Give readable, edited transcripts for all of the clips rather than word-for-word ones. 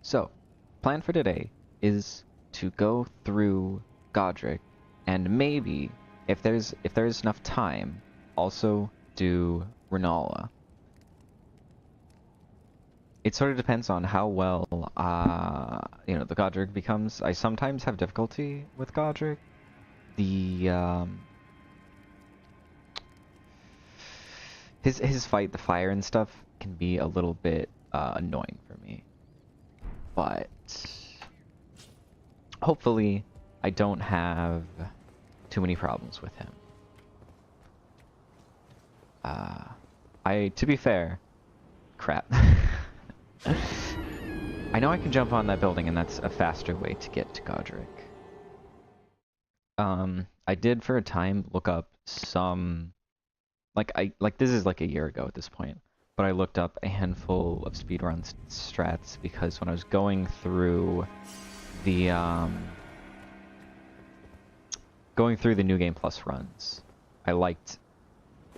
So, plan for today is to go through Godrick and maybe, if there's enough time, also do Rennala. It sort of depends on how well, the Godrick becomes. I sometimes have difficulty with Godrick. His fight, the fire and stuff, can be a little bit annoying for me. But hopefully I don't have too many problems with him. To be fair, crap. I know I can jump on that building and that's a faster way to get to Godrick. I did for a time look up some, this is like a year ago at this point, but I looked up a handful of speedrun strats because when I was going through the New Game Plus runs, I liked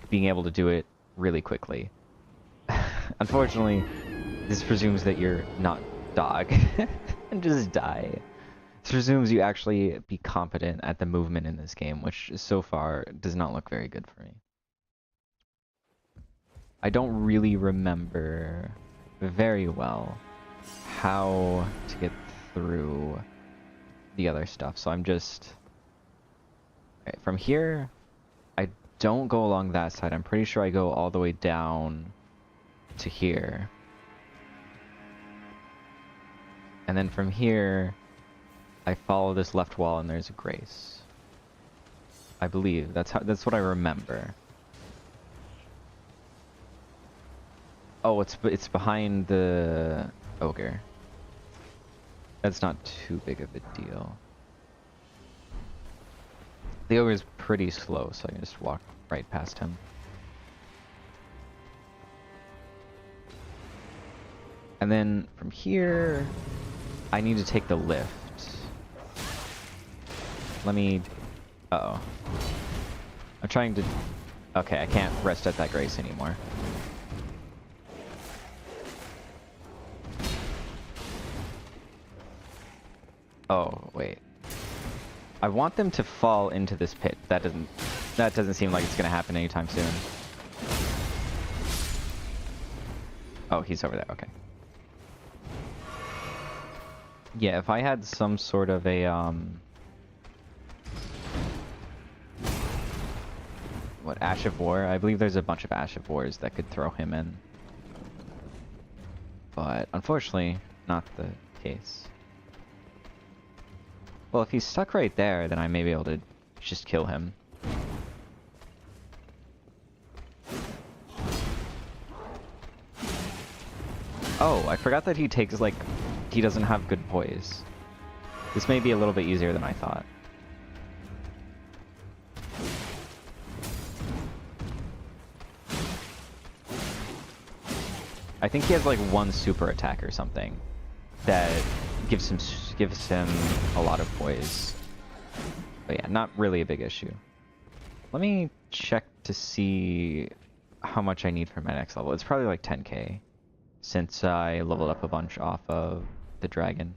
being able to do it really quickly. Unfortunately, this presumes that you're not dog and just die. This presumes you actually be competent at the movement in this game, which so far does not look very good for me. I don't really remember very well how to get through the other stuff, so I'm just... Okay, from here, I don't go along that side. I'm pretty sure I go all the way down to here. And then from here, I follow this left wall and there's a grace. I believe that's what I remember. Oh, it's behind the ogre. That's not too big of a deal. The ogre is pretty slow, so I can just walk right past him. And then from here, I need to take the lift. Let me... Uh-oh. I'm trying to... Okay, I can't rest at that grace anymore. Oh, wait. I want them to fall into this pit. That doesn't seem like it's gonna happen anytime soon. Oh, he's over there, okay. Yeah, if I had some sort of a, what, Ash of War? I believe there's a bunch of Ash of Wars that could throw him in. But, unfortunately, not the case. Well, if he's stuck right there, then I may be able to just kill him. Oh, I forgot that he takes, like... He doesn't have good poise. This may be a little bit easier than I thought. I think he has like one super attack or something that gives him a lot of poise. But yeah, not really a big issue. Let me check to see how much I need for my next level. It's probably like 10k since I leveled up a bunch off of the dragon.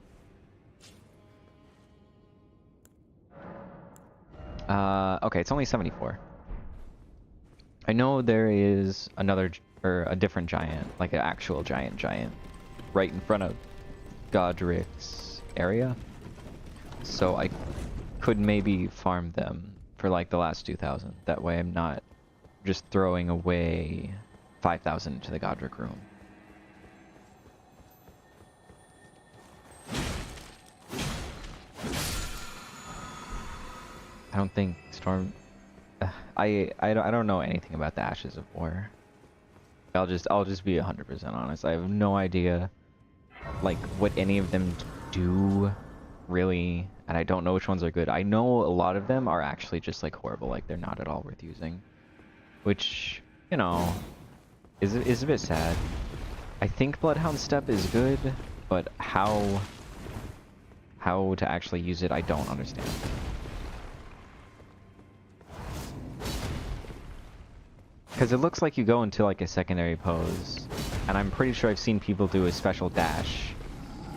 Okay, it's only 74. I know there is another, or a different giant, like an actual giant, right in front of Godrick's area. So I could maybe farm them for like the last 2,000. That way I'm not just throwing away 5,000 into the Godrick room. I don't think Storm... I don't know anything about the Ashes of War. I'll just be 100% honest. I have no idea like what any of them do really, and I don't know which ones are good. I know a lot of them are actually just like horrible, like they're not at all worth using, which, you know, is a bit sad. I think Bloodhound Step is good, but how to actually use it, I don't understand. Because it looks like you go into like a secondary pose, and I'm pretty sure I've seen people do a special dash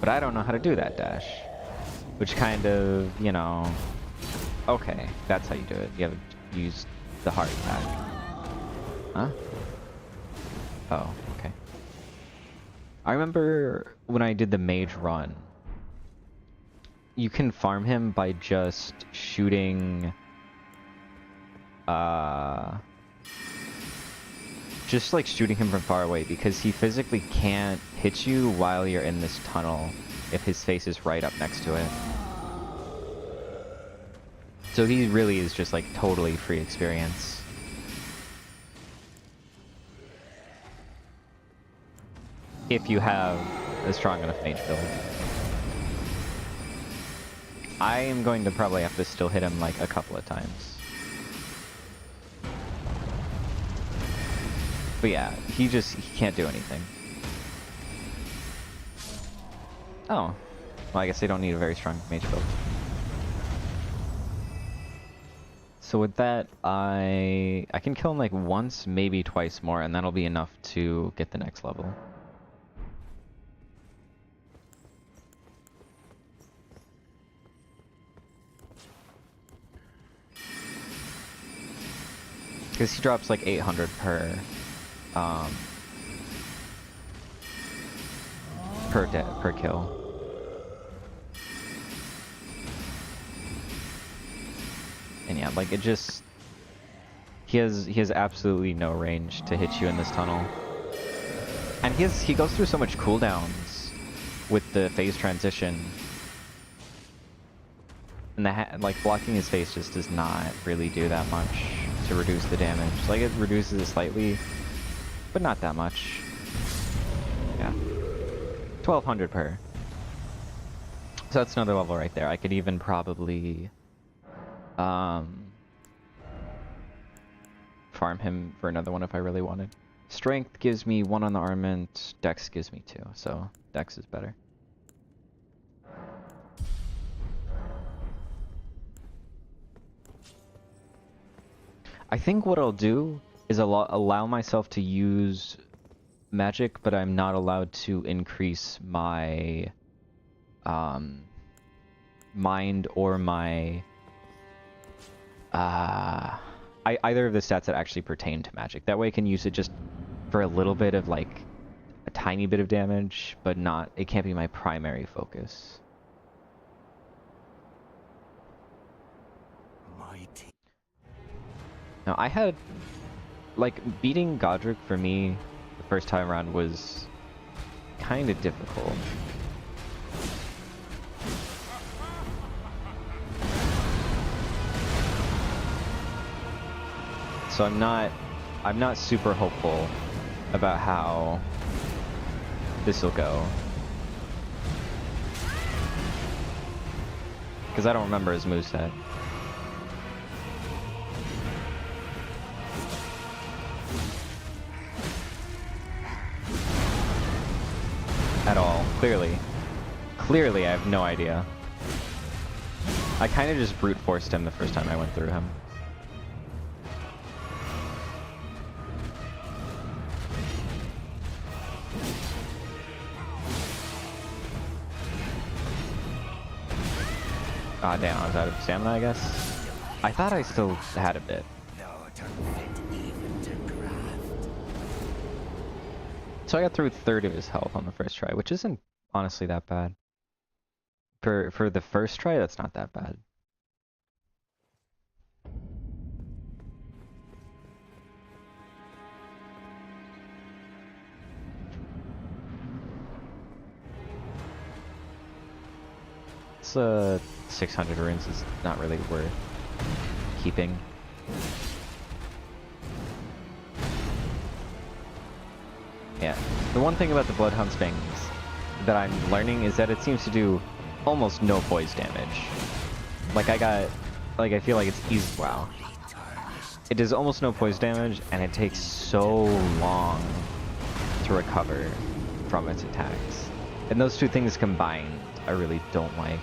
But I don't know how to do that dash. Which kind of, you know... Okay, that's how you do it. You have to use the heart attack. Huh? Oh, okay. I remember when I did the mage run, you can farm him by just shooting... just like shooting him from far away, because he physically can't hit you while you're in this tunnel if his face is right up next to it. So he really is just like totally free experience. If you have a strong enough mage build. I am going to probably have to still hit him like a couple of times. But yeah, he can't do anything. Oh. Well, I guess they don't need a very strong mage build. So with that, I can kill him like once, maybe twice more, and that'll be enough to get the next level. Because he drops like 800 per kill. And yeah, like it just he has absolutely no range to hit you in this tunnel. And he goes through so much cooldowns with the phase transition. And like blocking his face just does not really do that much to reduce the damage. Like it reduces it slightly, but not that much. Yeah. 1200 per. So that's another level right there. I could even probably farm him for another one if I really wanted. Strength gives me 1 on the armament, Dex gives me 2, so Dex is better. I think what I'll do is allow myself to use magic, but I'm not allowed to increase my mind or my either of the stats that actually pertain to magic. That way I can use it just for a little bit of like a tiny bit of damage, but it can't be my primary focus. Now I had, like, beating Godrick for me the first time around was kind of difficult. So I'm not super hopeful about how this will go. Because I don't remember his moveset. At all, clearly. Clearly, I have no idea. I kind of just brute forced him the first time I went through him. Ah, damn, I was out of stamina, I guess. I thought I still had a bit. So I got through a third of his health on the first try, which isn't honestly that bad. For the first try, that's not that bad. It's 600 runes is not really worth keeping. Yeah, the one thing about the Bloodhound's Fangs that I'm learning is that it seems to do almost no poise damage. Like I feel like it's easy. Wow. It does almost no poise damage, and it takes so long to recover from its attacks. And those two things combined, I really don't like.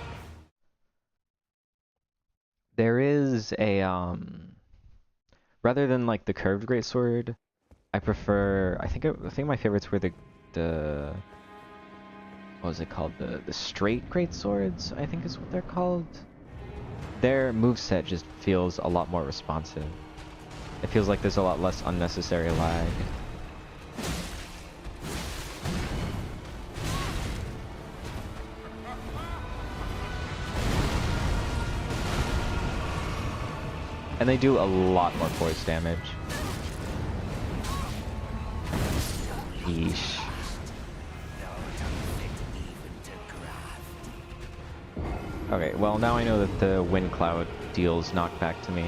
There is a rather than like the curved greatsword, I prefer. I think my favorites were the what was it called? The straight great swords, I think is what they're called. Their moveset just feels a lot more responsive. It feels like there's a lot less unnecessary lag. And they do a lot more force damage. Yeesh. Okay, well now I know that the wind cloud deals knockback to me.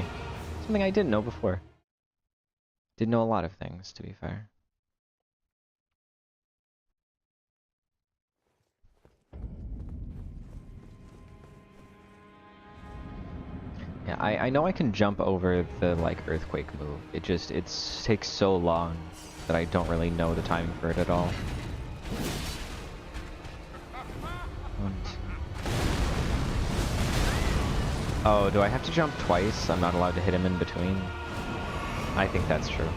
Something I didn't know before. Didn't know a lot of things, to be fair. Yeah, I know I can jump over the, like, earthquake move. It takes so long that I don't really know the timing for it at all. Oh, do I have to jump twice? I'm not allowed to hit him in between? I think that's true.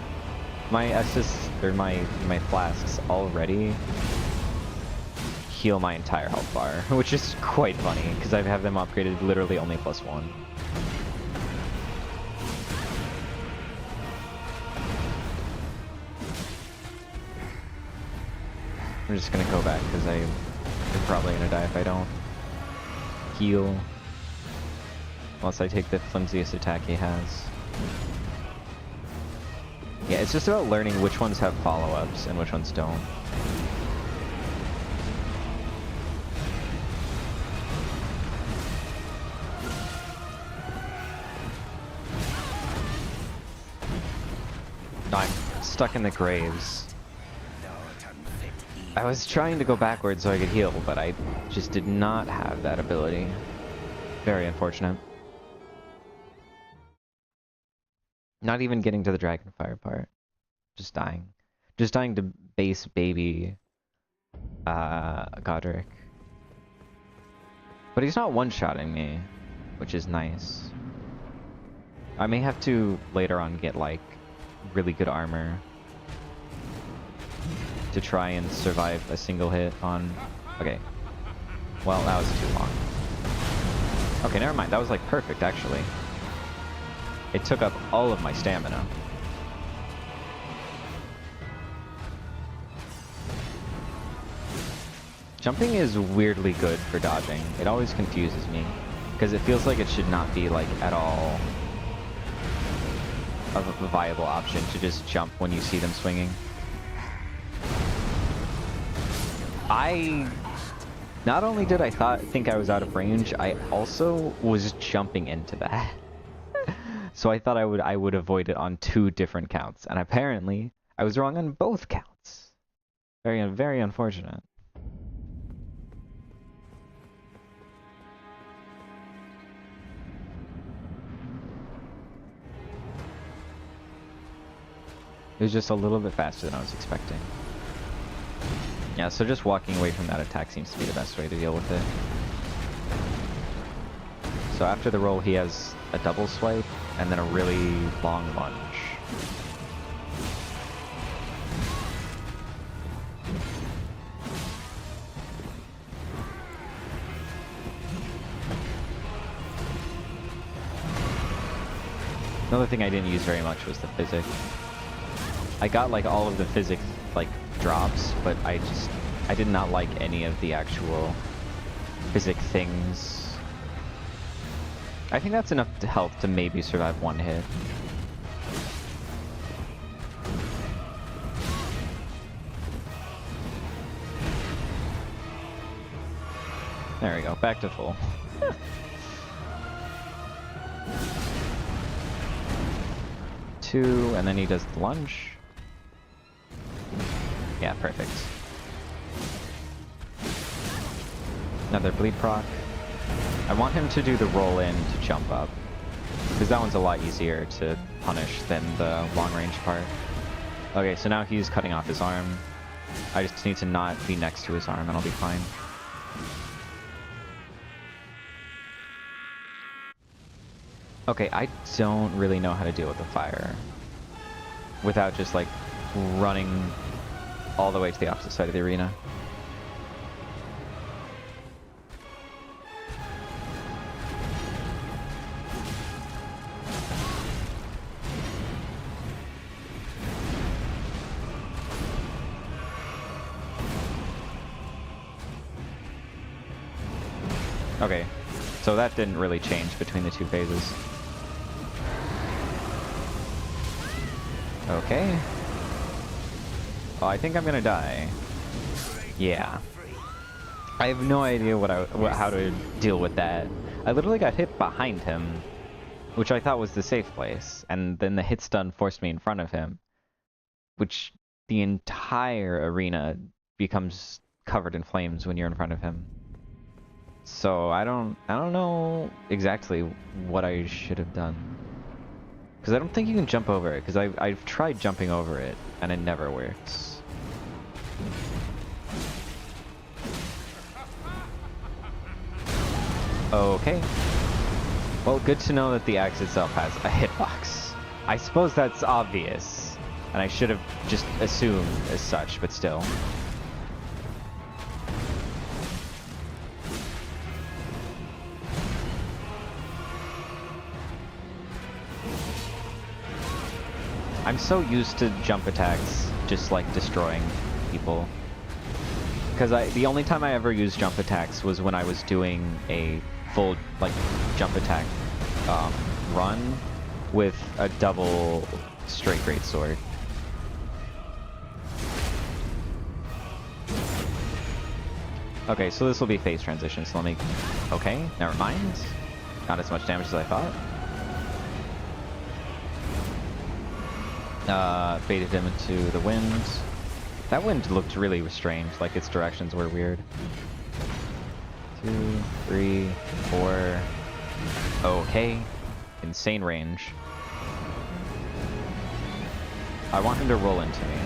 My assists, or my flasks already heal my entire health bar, which is quite funny, because I have them upgraded literally only +1. I'm just gonna go back because I'm probably gonna die if I don't heal. Unless I take the flimsiest attack he has. Yeah, it's just about learning which ones have follow-ups and which ones don't. No, I'm stuck in the graves. I was trying to go backwards so I could heal, but I just did not have that ability. Very unfortunate. Not even getting to the Dragonfire part. Just dying. Just dying to base baby Godrick. But he's not one-shotting me, which is nice. I may have to later on get like really good armor to try and survive a single hit on... Okay. Well, that was too long. Okay, never mind. That was like perfect, actually. It took up all of my stamina. Jumping is weirdly good for dodging. It always confuses me, because it feels like it should not be like at all a viable option to just jump when you see them swinging. Not only did I think I was out of range, I also was jumping into that. So I thought I would avoid it on 2 different counts, and apparently I was wrong on both counts. Very unfortunate. It was just a little bit faster than I was expecting. Yeah, so just walking away from that attack seems to be the best way to deal with it. So after the roll, he has a double swipe, and then a really long lunge. Another thing I didn't use very much was the physic. I got like all of the physic like drops, but I did not like any of the actual physic things. I think that's enough to help to maybe survive 1 hit. There we go, back to full. 2, and then he does the lunge. Yeah, perfect. Another bleed proc. I want him to do the roll in to jump up, because that one's a lot easier to punish than the long range part. Okay, so now he's cutting off his arm. I just need to not be next to his arm and I'll be fine. Okay, I don't really know how to deal with the fire without just like running all the way to the opposite side of the arena. Okay, so that didn't really change between the two phases. Okay. Oh, I think I'm gonna die. Yeah. I have no idea how to deal with that. I literally got hit behind him, which I thought was the safe place, and then the hit stun forced me in front of him, which the entire arena becomes covered in flames when you're in front of him. So I don't know exactly what I should have done. Because I don't think you can jump over it, because I've tried jumping over it, and it never works. Okay. Well, good to know that the axe itself has a hitbox. I suppose that's obvious, and I should have just assumed as such, but still. I'm so used to jump attacks just like destroying people. Because the only time I ever used jump attacks was when I was doing a full like jump attack run with a double straight greatsword. Okay, so this will be phase transition, so let me... Okay, never mind. Not as much damage as I thought. Baited him into the wind. That wind looked really strange, like its directions were weird. 2, 3, 4. Okay. Insane range. I want him to roll into me.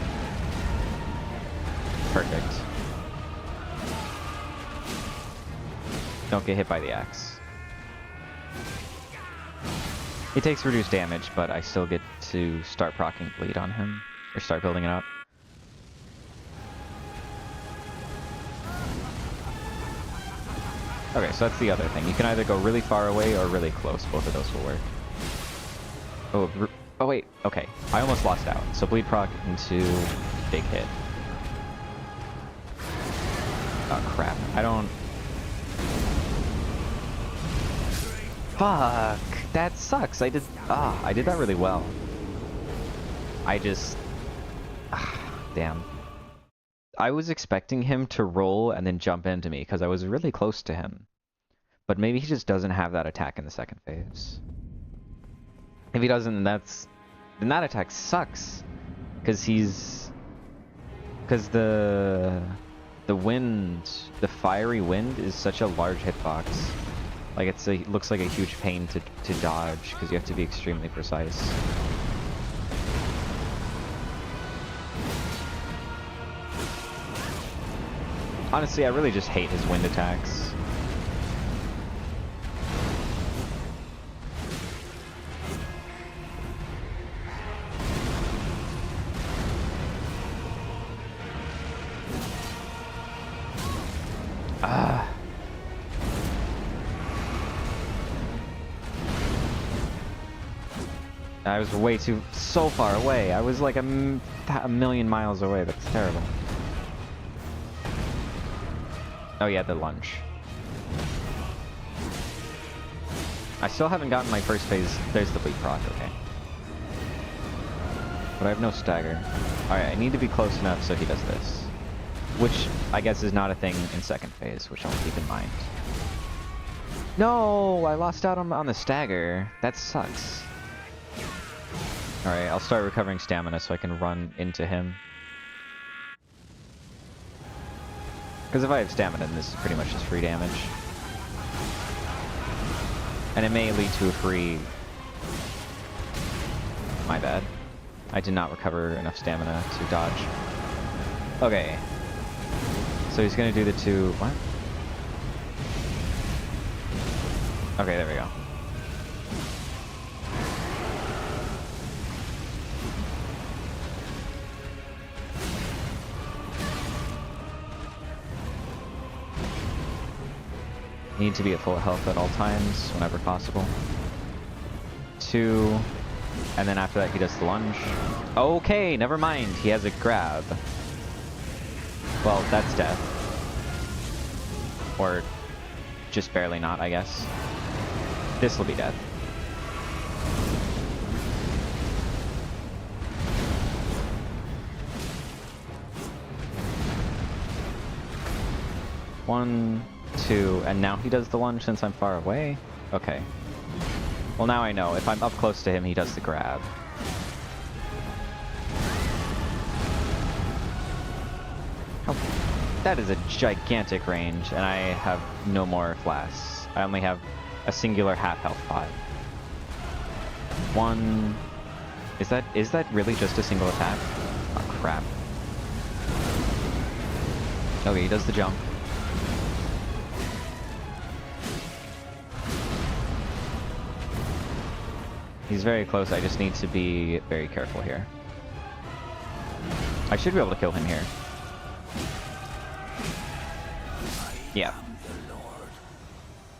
Perfect. Don't get hit by the axe. He takes reduced damage, but I still get to start proccing bleed on him, or start building it up. Okay, so that's the other thing. You can either go really far away or really close. Both of those will work. Oh wait, okay. I almost lost out. So bleed proc into big hit. Oh crap. I don't... Fuck! That sucks! I did that really well. I just... damn. I was expecting him to roll and then jump into me, because I was really close to him. But maybe he just doesn't have that attack in the second phase. If he doesn't, then that attack sucks. Because the wind, the fiery wind is such a large hitbox. Like it looks like a huge pain to dodge, because you have to be extremely precise. Honestly, I really just hate his wind attacks. I was so far away. I was like a million miles away. That's terrible. Oh yeah, the lunge. I still haven't gotten my first phase. There's the bleed proc, okay. But I have no stagger. Alright, I need to be close enough so he does this. Which, I guess, is not a thing in second phase, which I'll keep in mind. No! I lost out on the stagger. That sucks. Alright, I'll start recovering stamina so I can run into him. Because if I have stamina, then this is pretty much just free damage. And it may lead to a free... My bad. I did not recover enough stamina to dodge. Okay. So he's gonna do the two... What? Okay, there we go. Need to be at full health at all times, whenever possible. 2, and then after that he does the lunge. Okay, never mind, he has a grab. Well, that's death. Or just barely not, I guess. This will be death. One, two, and now he does the lunge since I'm far away? Okay. Well, now I know. If I'm up close to him, he does the grab. Oh, that is a gigantic range, and I have no more flasks. I only have a singular half health pot. One... Is that really just a single attack? Oh, crap. Okay, he does the jump. He's very close, I just need to be very careful here. I should be able to kill him here. Yeah.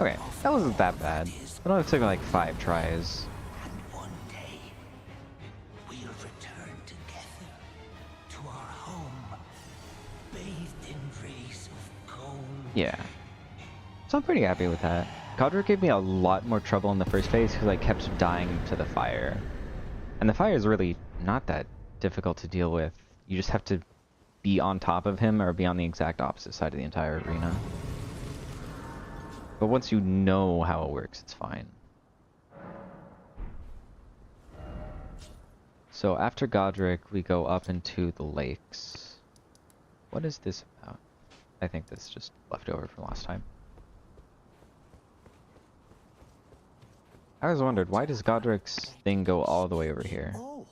Okay, that wasn't that bad. It only took like 5 tries. And one day, we'll return together to our home, bathed in rays of gold. Yeah. So I'm pretty happy with that. Godrick gave me a lot more trouble in the first phase because I kept dying to the fire. And the fire is really not that difficult to deal with. You just have to be on top of him or be on the exact opposite side of the entire arena. But once you know how it works, it's fine. So after Godrick, we go up into the lakes. What is this about? I think this is just left over from last time. I always wondered, why does Godrick's thing go all the way over here? Oh,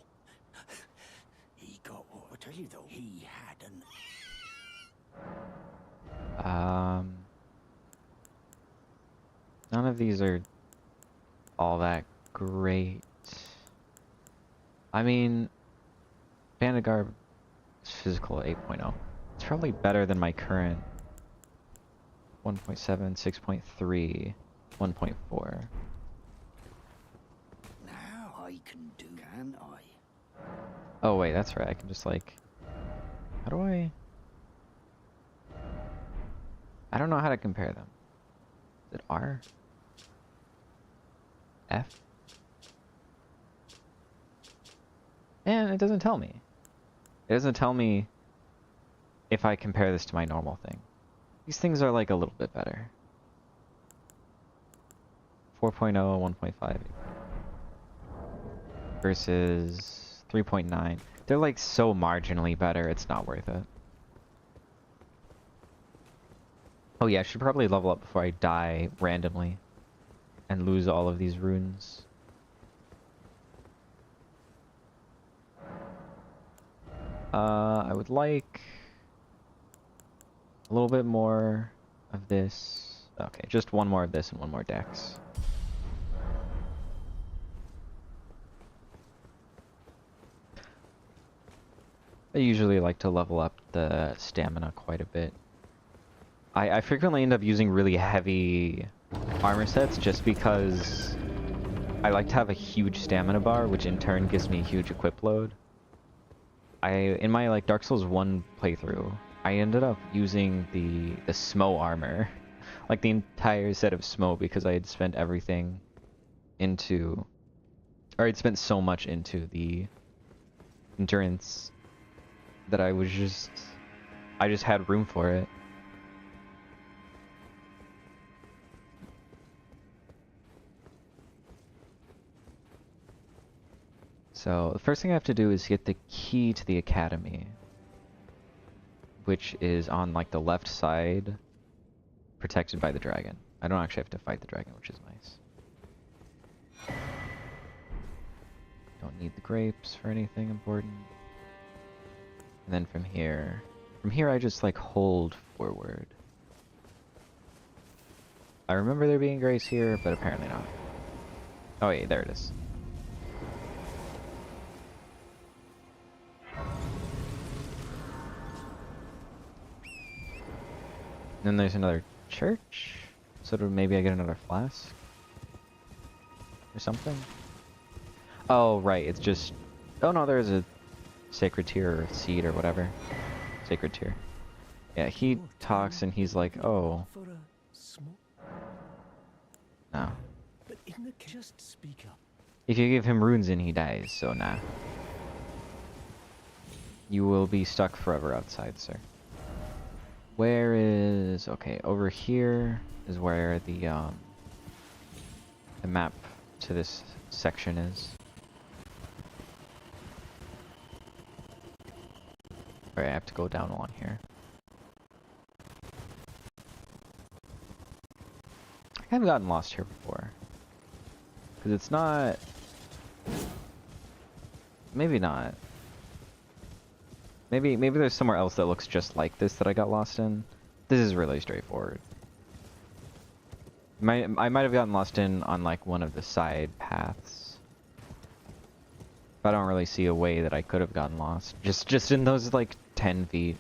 he got what I tell you though. He had an. None of these are all that great. I mean, Bandagarb is physical 8.0. It's probably better than my current 1.7, 6.3, 1.4. Can I? Oh wait, that's right. I can just like... How do I... I don't know how to compare them. Is it R? F? And it doesn't tell me. It doesn't tell me if I compare this to my normal thing. These things are like a little bit better. 4.0, 1.5. Versus 3.9. They're like so marginally better, it's not worth it. Oh yeah, I should probably level up before I die randomly and lose all of these runes. I would like a little bit more of this. Okay, just one more of this and one more dex. I usually like to level up the stamina quite a bit. I frequently end up using really heavy armor sets just because I like to have a huge stamina bar, which in turn gives me a huge equip load. In my like Dark Souls 1 playthrough, I ended up using the Smo armor, like the entire set of Smo, because I had spent everything into, or I'd spent so much into the endurance that I just had room for it. So the first thing I have to do is get the key to the academy, which is on like the left side, protected by the dragon. I don't actually have to fight the dragon, which is nice. Don't need the grapes for anything important. And then from here I just like hold forward. I remember there being grace here, but apparently not. Oh wait, there it is. Then there's another church, so maybe I get another flask or something. Oh right, it's just, oh no, there's a sacred tear or seed or whatever. Sacred tear. Yeah, he talks and he's like, oh, No. But in the just speak up. If you give him runes and he dies, so nah. You will be stuck forever outside, sir. Where is... Okay, over here is where the map to this section is. Alright, I have to go down along here. I haven't gotten lost here before. Because it's not... Maybe not. Maybe there's somewhere else that looks just like this that I got lost in. This is really straightforward. I might have gotten lost in on like one of the side paths. But I don't really see a way that I could have gotten lost. Just in those like 10 feet.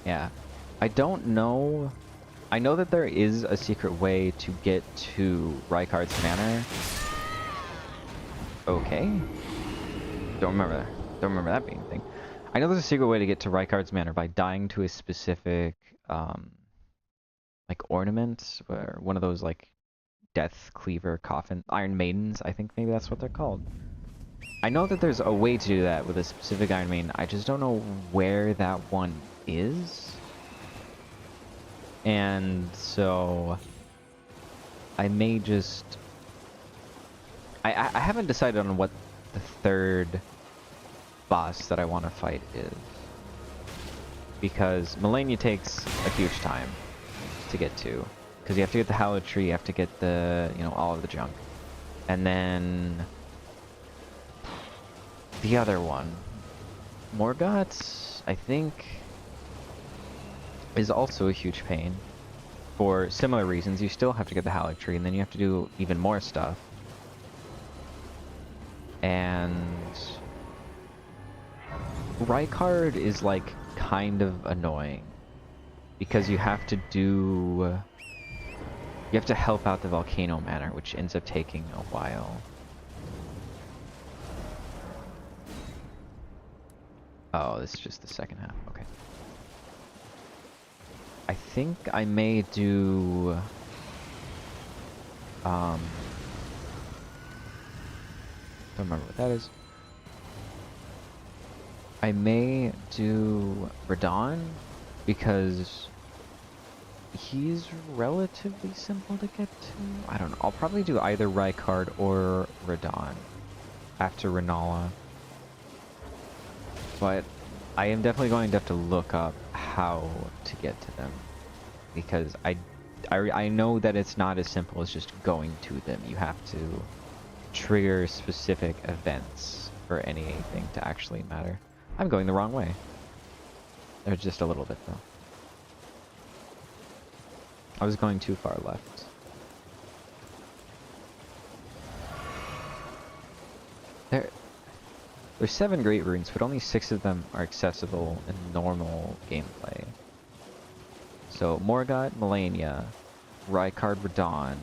Yeah. I don't know. I know that there is a secret way to get to Rykard's Manor. Okay. Don't remember that being a thing. I know there's a secret way to get to Rykard's Manor by dying to a specific like ornament or one of those like death cleaver coffin Iron Maidens, I think maybe that's what they're called. I know that there's a way to do that with a specific Iron Maiden. I just don't know where that one is. And so I may just... I haven't decided on what the third boss that I want to fight is. Because Melania takes a huge time to get to. Because you have to get the Hallowed Tree, you have to get the, you know, all of the junk. And then... the other one. Morgoth, I think... is also a huge pain. For similar reasons, you still have to get the Hallowed Tree, and then you have to do even more stuff. And... Rykard is like kind of annoying. Because you have to do... you have to help out the Volcano Manor, which ends up taking a while. Oh, this is just the second half, okay. I think I may do... don't remember what that is. I may do Radon, because he's relatively simple to get to. I don't know. I'll probably do either Rykard or Radon after Rennala. But I am definitely going to have to look up how to get to them, because I know that it's not as simple as just going to them. You have to trigger specific events for anything to actually matter. I'm going the wrong way. There's just a little bit though. I was going too far left. There's 7 Great Runes, but only 6 of them are accessible in normal gameplay. So, Morgoth, Melania, Rykard, Radon,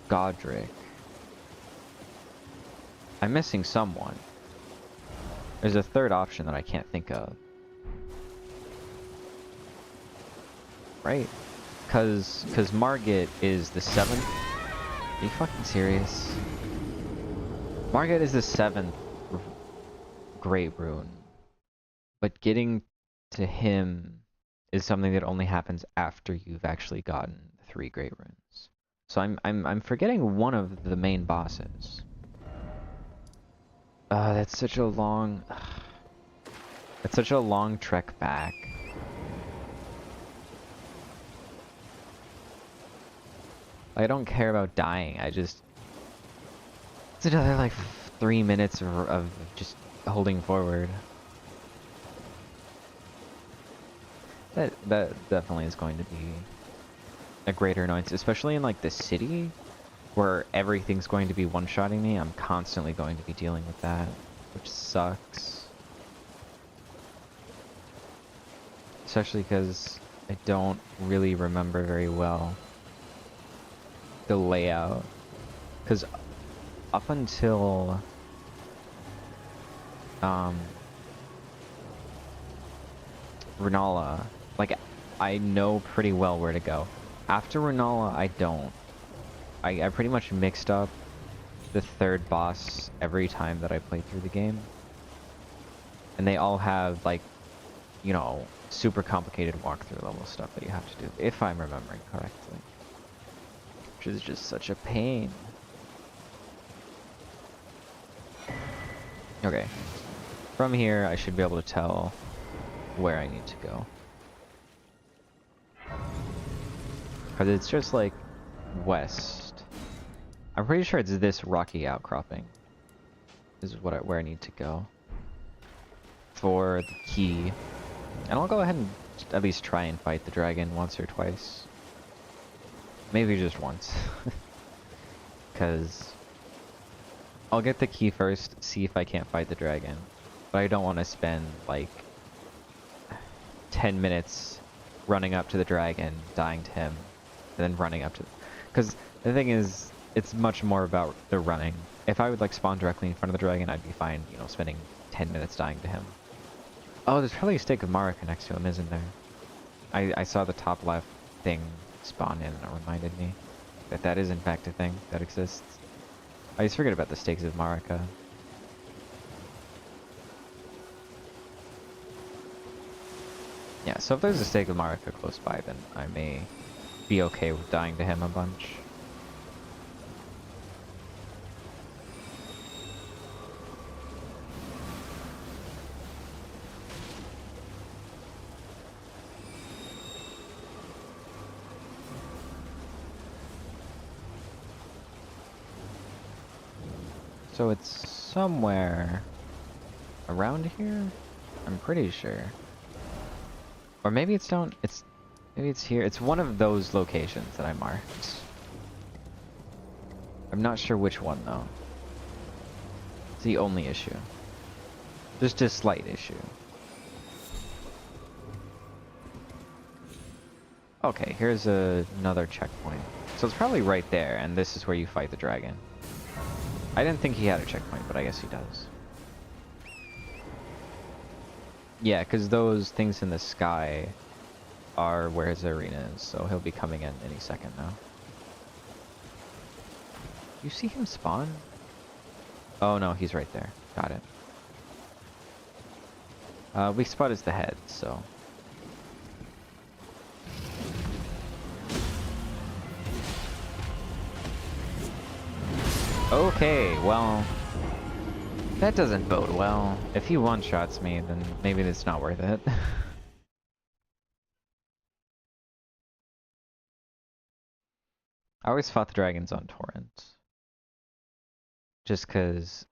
Godrick. I'm missing someone. There's a third option that I can't think of. Right? Cause Margit is the 7th. Are you fucking serious? Margit is the 7th Great Rune. But getting to him is something that only happens after you've actually gotten 3 Great Runes. So I'm forgetting one of the main bosses. That's such a long... That's such a long trek back. I don't care about dying, I just... It's another like 3 minutes of just holding forward. That definitely is going to be a greater annoyance, especially in like the city, where everything's going to be one-shotting me. I'm constantly going to be dealing with that, which sucks. Especially because I don't really remember very well the layout. Because up until Rennala, like, I know pretty well where to go. After Rennala, I don't. I pretty much mixed up the third boss every time that I played through the game. And they all have, like, you know, super complicated walkthrough level stuff that you have to do, if I'm remembering correctly. Which is just such a pain. Okay. From here, I should be able to tell where I need to go. Because it's just, like, west. I'm pretty sure it's this rocky outcropping. This is where I need to go. For the key. And I'll go ahead and at least try and fight the dragon once or twice. Maybe just once. Because I'll get the key first, see if I can't fight the dragon. But I don't want to spend, like, 10 minutes running up to the dragon, dying to him, and then running up to... Because the thing is, it's much more about the running. If I would, like, spawn directly in front of the dragon, I'd be fine, you know, spending 10 minutes dying to him. Oh, there's probably a stake of Marika next to him, isn't there? I saw the top left thing spawn in, and it reminded me that that is in fact a thing that exists. I just forget about the stakes of Marika. Yeah, so if there's a stake of Marika close by, then I may be okay with dying to him a bunch. So it's somewhere around here? I'm pretty sure. Or maybe it's down, maybe it's here. It's one of those locations that I marked. I'm not sure which one though. It's the only issue. Just a slight issue. Okay, here's another checkpoint. So it's probably right there, and this is where you fight the dragon. I didn't think he had a checkpoint, but I guess he does. Yeah, because those things in the sky are where his arena is, so he'll be coming in any second now. You see him spawn? Oh no, he's right there. Got it. Weak spot is the head, so... Okay, well... that doesn't bode well. If he one-shots me, then maybe it's not worth it. I always fought the dragons on torrent. Just because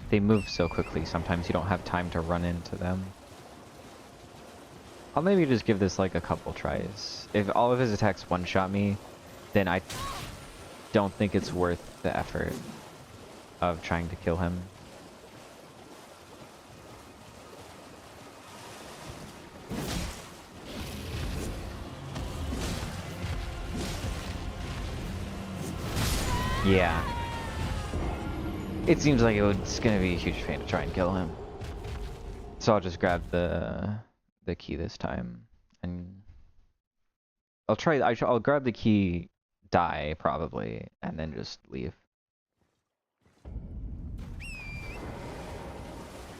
they move so quickly, sometimes you don't have time to run into them. I'll maybe just give this like a couple tries. If all of his attacks one-shot me, then I don't think it's worth the effort of trying to kill him. Yeah. It seems like it's gonna be a huge pain to try and kill him. So I'll just grab the key this time, and I'll try. I'll grab the key, die probably, and then just leave.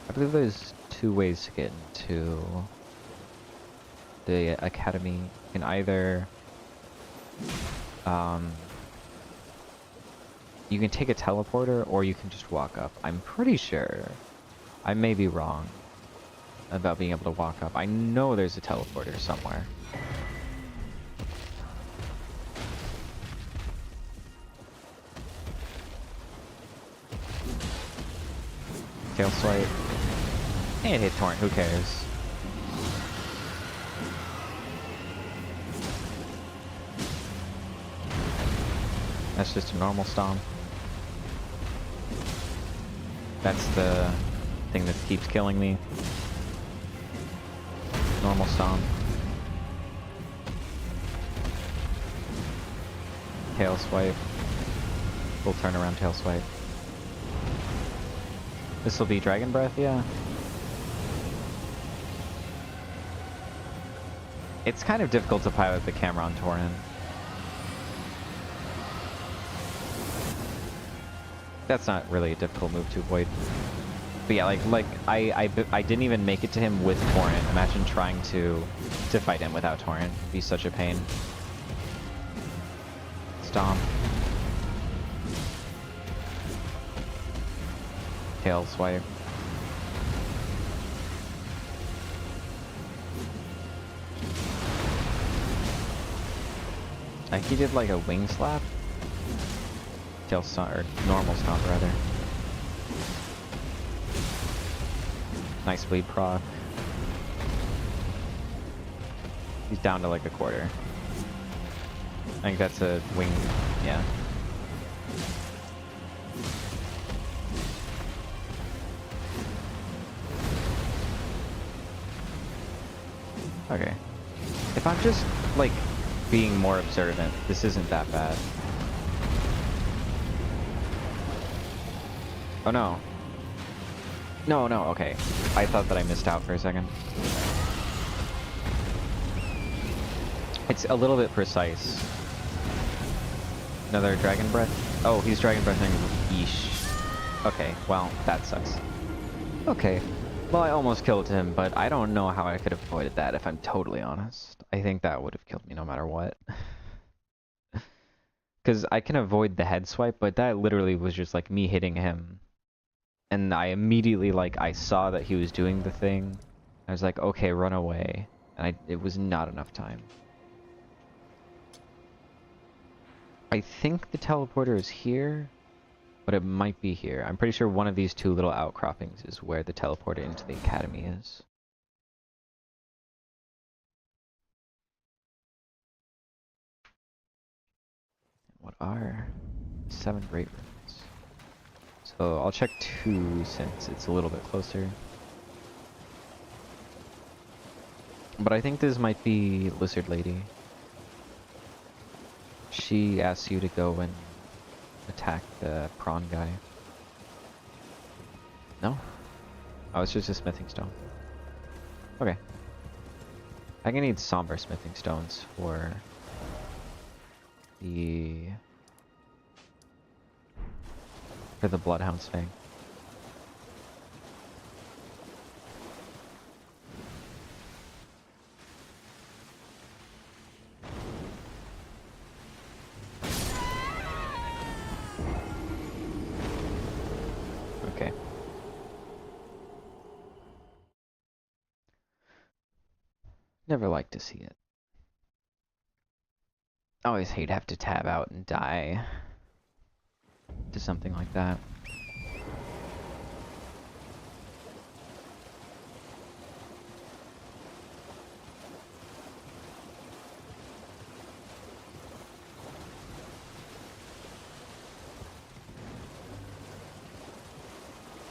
I believe there's two ways to get into the academy. You can either you can take a teleporter, or you can just walk up. I'm pretty sure. I may be wrong about being able to walk up. I know there's a teleporter somewhere. Tail swipe. And hit torrent, who cares? That's just a normal stomp. That's the thing that keeps killing me. Normal stomp. Tail swipe. Full turnaround tail swipe. This will be Dragon Breath, yeah. It's kind of difficult to pilot the camera on Tauren. That's not really a difficult move to avoid. But yeah, like I didn't even make it to him with Tauren. Imagine trying to fight him without Tauren. It'd be such a pain. Stomp. Tail swipe. I think he did like a wing slap. Tail stomp, or normal stomp rather. Nice bleed proc. He's down to like a quarter. I think that's a wing, yeah. Okay. If I'm just, like, being more observant, this isn't that bad. Oh no. No, okay. I thought that I missed out for a second. It's a little bit precise. Another Dragon Breath? Oh, he's Dragon Breathing. Yeesh. Okay, well, that sucks. Okay. Well, I almost killed him, but I don't know how I could have avoided that, if I'm totally honest. I think that would have killed me no matter what. Because I can avoid the head swipe, but that literally was just like me hitting him. And I immediately, like, I saw that he was doing the thing. I was like, okay, run away. And it was not enough time. I think the teleporter is here, but it might be here. I'm pretty sure one of these two little outcroppings is where the teleporter into the academy is. What are 7 great runes? So I'll check 2 since it's a little bit closer. But I think this might be Lizard Lady. She asks you to go and attack the prawn guy. No? Oh, it's just a smithing stone. Okay. I'm gonna need somber smithing stones for the Bloodhound's Fang. Okay. Never like to see it. I always hate to have to tab out and die to something like that.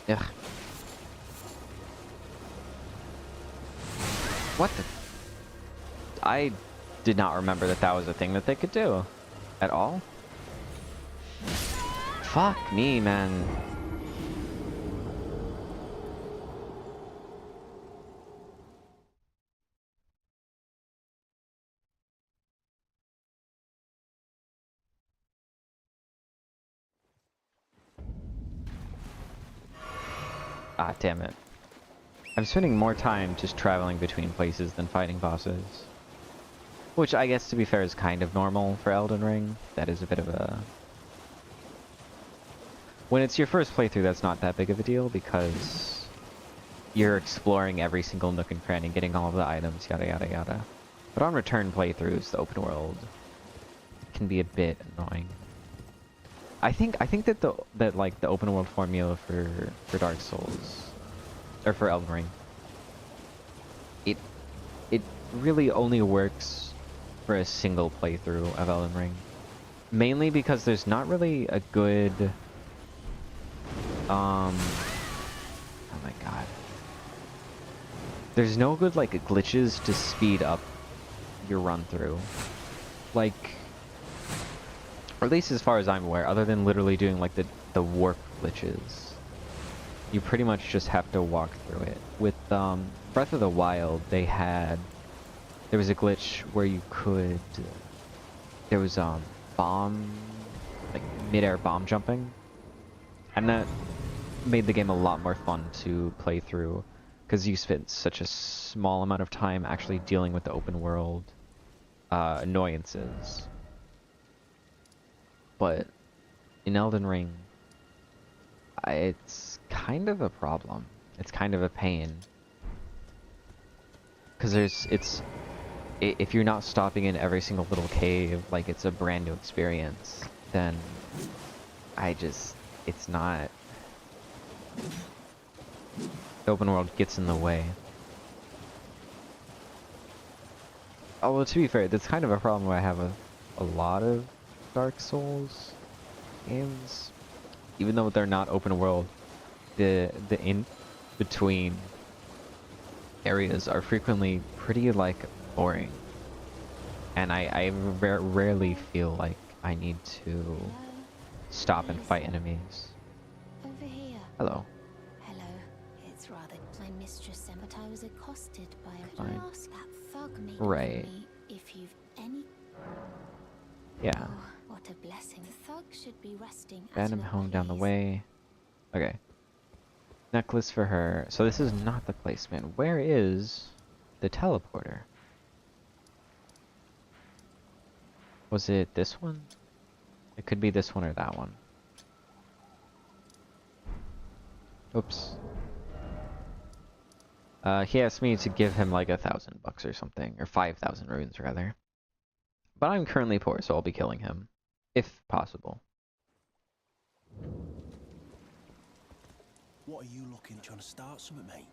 Ugh. What the? I did not remember that that was a thing that they could do. At all? Fuck me, man. Ah, damn it. I'm spending more time just traveling between places than fighting bosses. Which I guess, to be fair, is kind of normal for Elden Ring. That is a bit of a... When it's your first playthrough, that's not that big of a deal, because you're exploring every single nook and cranny, getting all of the items, yada yada yada. But on return playthroughs, the open world can be a bit annoying. I think that the open world formula for Dark Souls, or for Elden Ring, it really only works for a single playthrough of Elden Ring. Mainly because there's not really a good oh my god. There's no good, like, glitches to speed up your run through. Like, Or at least as far as I'm aware, other than literally doing like the warp glitches. You pretty much just have to walk through it. With Breath of the Wild, there was a glitch where you could, there was bomb, like mid-air bomb jumping, and that made the game a lot more fun to play through because you spent such a small amount of time actually dealing with the open world annoyances. But in Elden Ring, it's kind of a problem. It's kind of a pain. Because if you're not stopping in every single little cave, like it's a brand new experience, then it's not, the open world gets in the way. Oh, well, to be fair, that's kind of a problem I have with a lot of Dark Souls games. Even though they're not open world, the in-between areas are frequently pretty, like, boring. And I rarely feel like I need to stop and fight enemies. Over here. Hello. Hello. It's rather my mistress said, but I was accosted by a Fine. ask that thug made Right. me if you've any. Yeah. Oh, what a blessing. The thug should be resting. Random home down the way. Okay. Necklace for her. So this is not the placement. Where is the teleporter? Was it this one? It could be this one or that one. Oops. He asked me to give him like $1,000 or something, or 5,000 runes rather. But I'm currently poor, so I'll be killing him, if possible. What are you looking at? Trying to start something, mate?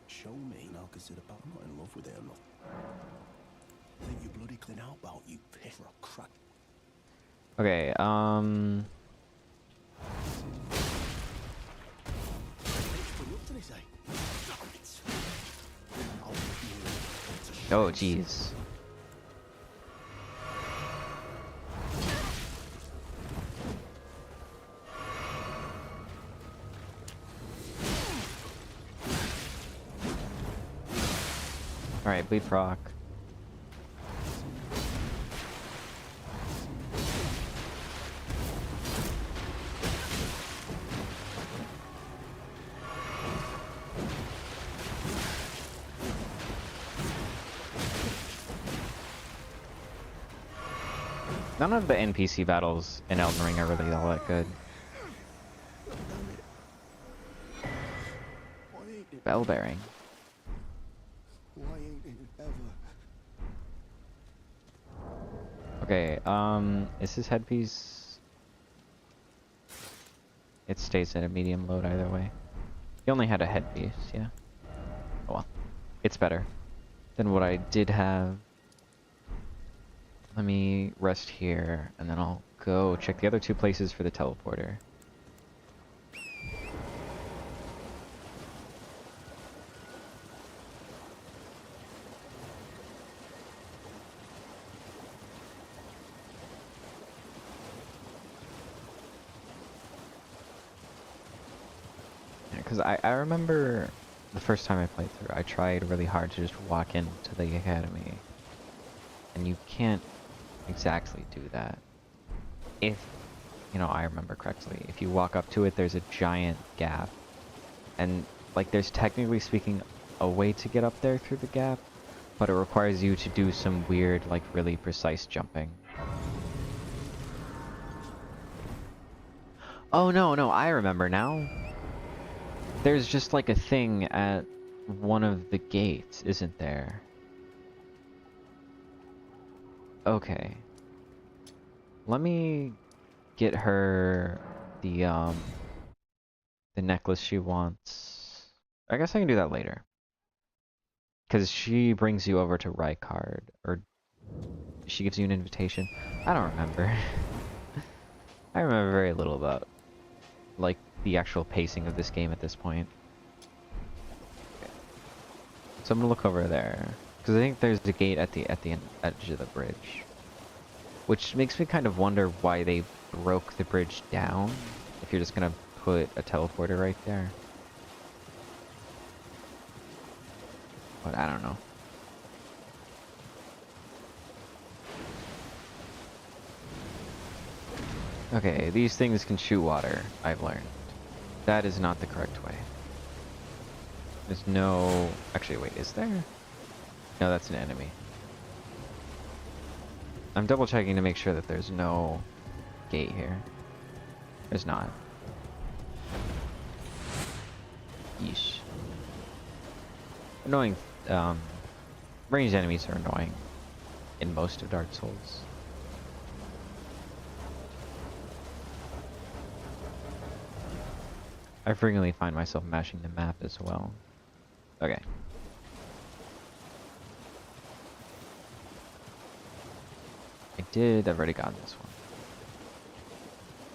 Show me, and I'll consider. But I'm not in love with it enough. Think you bloody clean out about you piss or a crack. Okay, oh jeez. Alright, bleed proc. None of the NPC battles in Elden Ring are really all that good. Bell bearing. Why ain't it ever? Okay, is his headpiece? It stays at a medium load either way. He only had a headpiece, yeah. Oh well. It's better than what I did have. Let me rest here, and then I'll go check the other two places for the teleporter. Because I remember the first time I played through, I tried really hard to just walk into the academy. And you can't exactly do that. If, you know, I remember correctly. If you walk up to it, there's a giant gap. And, like, there's technically speaking a way to get up there through the gap, but it requires you to do some weird, like, really precise jumping. Oh, no, I remember now. There's just, like, a thing at one of the gates, isn't there? Okay. Let me get her the necklace she wants. I guess I can do that later. Because she brings you over to Rykard, or she gives you an invitation. I don't remember. I remember very little about, like, the actual pacing of this game at this point. Okay. So I'm gonna look over there. Because I think there's a gate at the edge of the bridge. Which makes me kind of wonder why they broke the bridge down, if you're just gonna put a teleporter right there. But I don't know. Okay, these things can shoot water, I've learned. That is not the correct way. There's no... Actually, wait, is there? No, that's an enemy. I'm double checking to make sure that there's no gate here. There's not. Yeesh. Annoying. Ranged enemies are annoying in most of Dark Souls. I frequently find myself mashing the map as well. Okay. I've already gotten this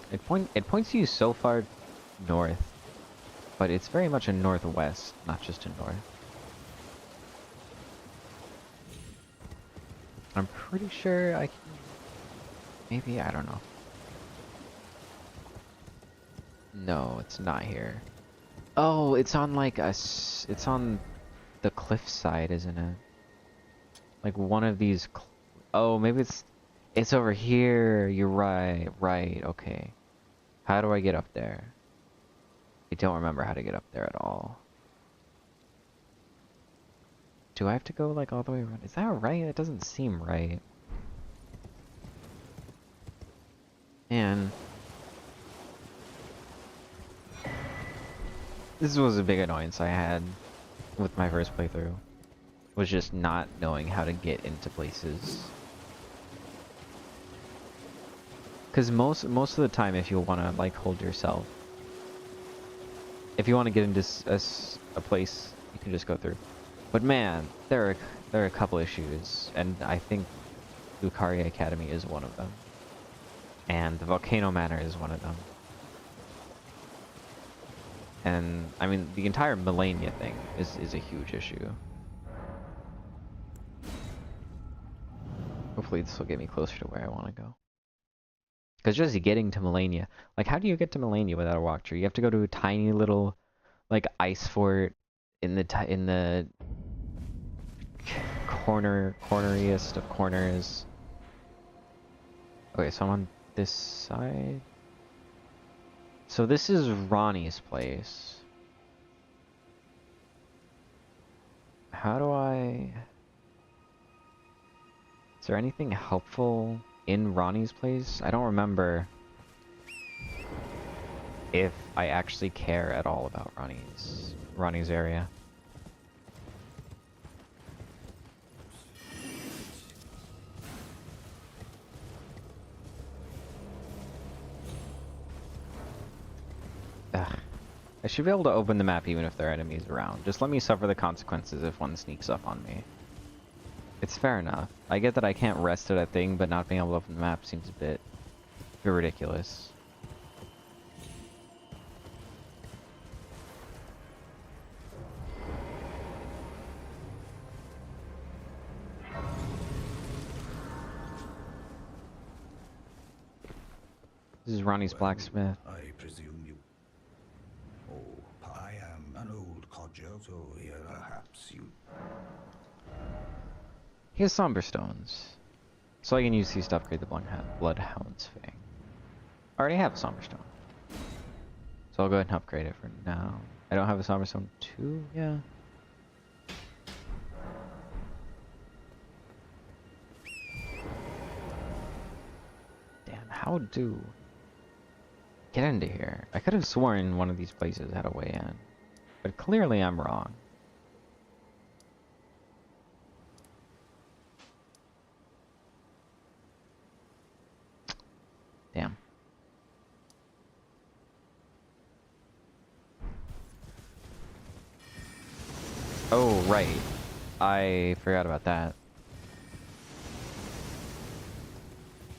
one. It points you so far north, but it's very much a northwest, not just a north. I'm pretty sure I can... Maybe, I don't know. No, it's not here. Oh, it's on like it's on the cliff side, isn't it? Like one of these oh, maybe it's over here. You're right. Right. Okay. How do I get up there? I don't remember how to get up there at all. Do I have to go like all the way around? Is that right? It doesn't seem right. Man. This was a big annoyance I had with my first playthrough. Was just not knowing how to get into places. Because most of the time, if you want to like hold yourself, if you want to get into a place, you can just go through. But man, there are a couple issues, and I think Lucaria Academy is one of them, and the Volcano Manor is one of them. And I mean, the entire Melania thing is a huge issue. Hopefully this will get me closer to where I want to go. Because just getting to Melania, like how do you get to Melania without a walkthrough? You have to go to a tiny little, like ice fort in the corneriest of corners. Okay, so I'm on this side. So this is Ronnie's place. How do I... Is there anything helpful in Ronnie's place? I don't remember if I actually care at all about Ronnie's area. Ugh. I should be able to open the map even if there are enemies around. Just let me suffer the consequences if one sneaks up on me. It's fair enough. I get that I can't rest at a thing, but not being able to open the map seems a bit ridiculous. This is Ronnie's blacksmith. I presume you... Oh, I am an old codger, so perhaps you... He has somber stones. So I can use these to upgrade the Bloodhound's Fang. I already have a somber stone. So I'll go ahead and upgrade it for now. I don't have a somber stone 2? Yeah. Damn, how do... Get into here. I could have sworn one of these places had a way in. But clearly I'm wrong. Damn. Oh, right. I forgot about that.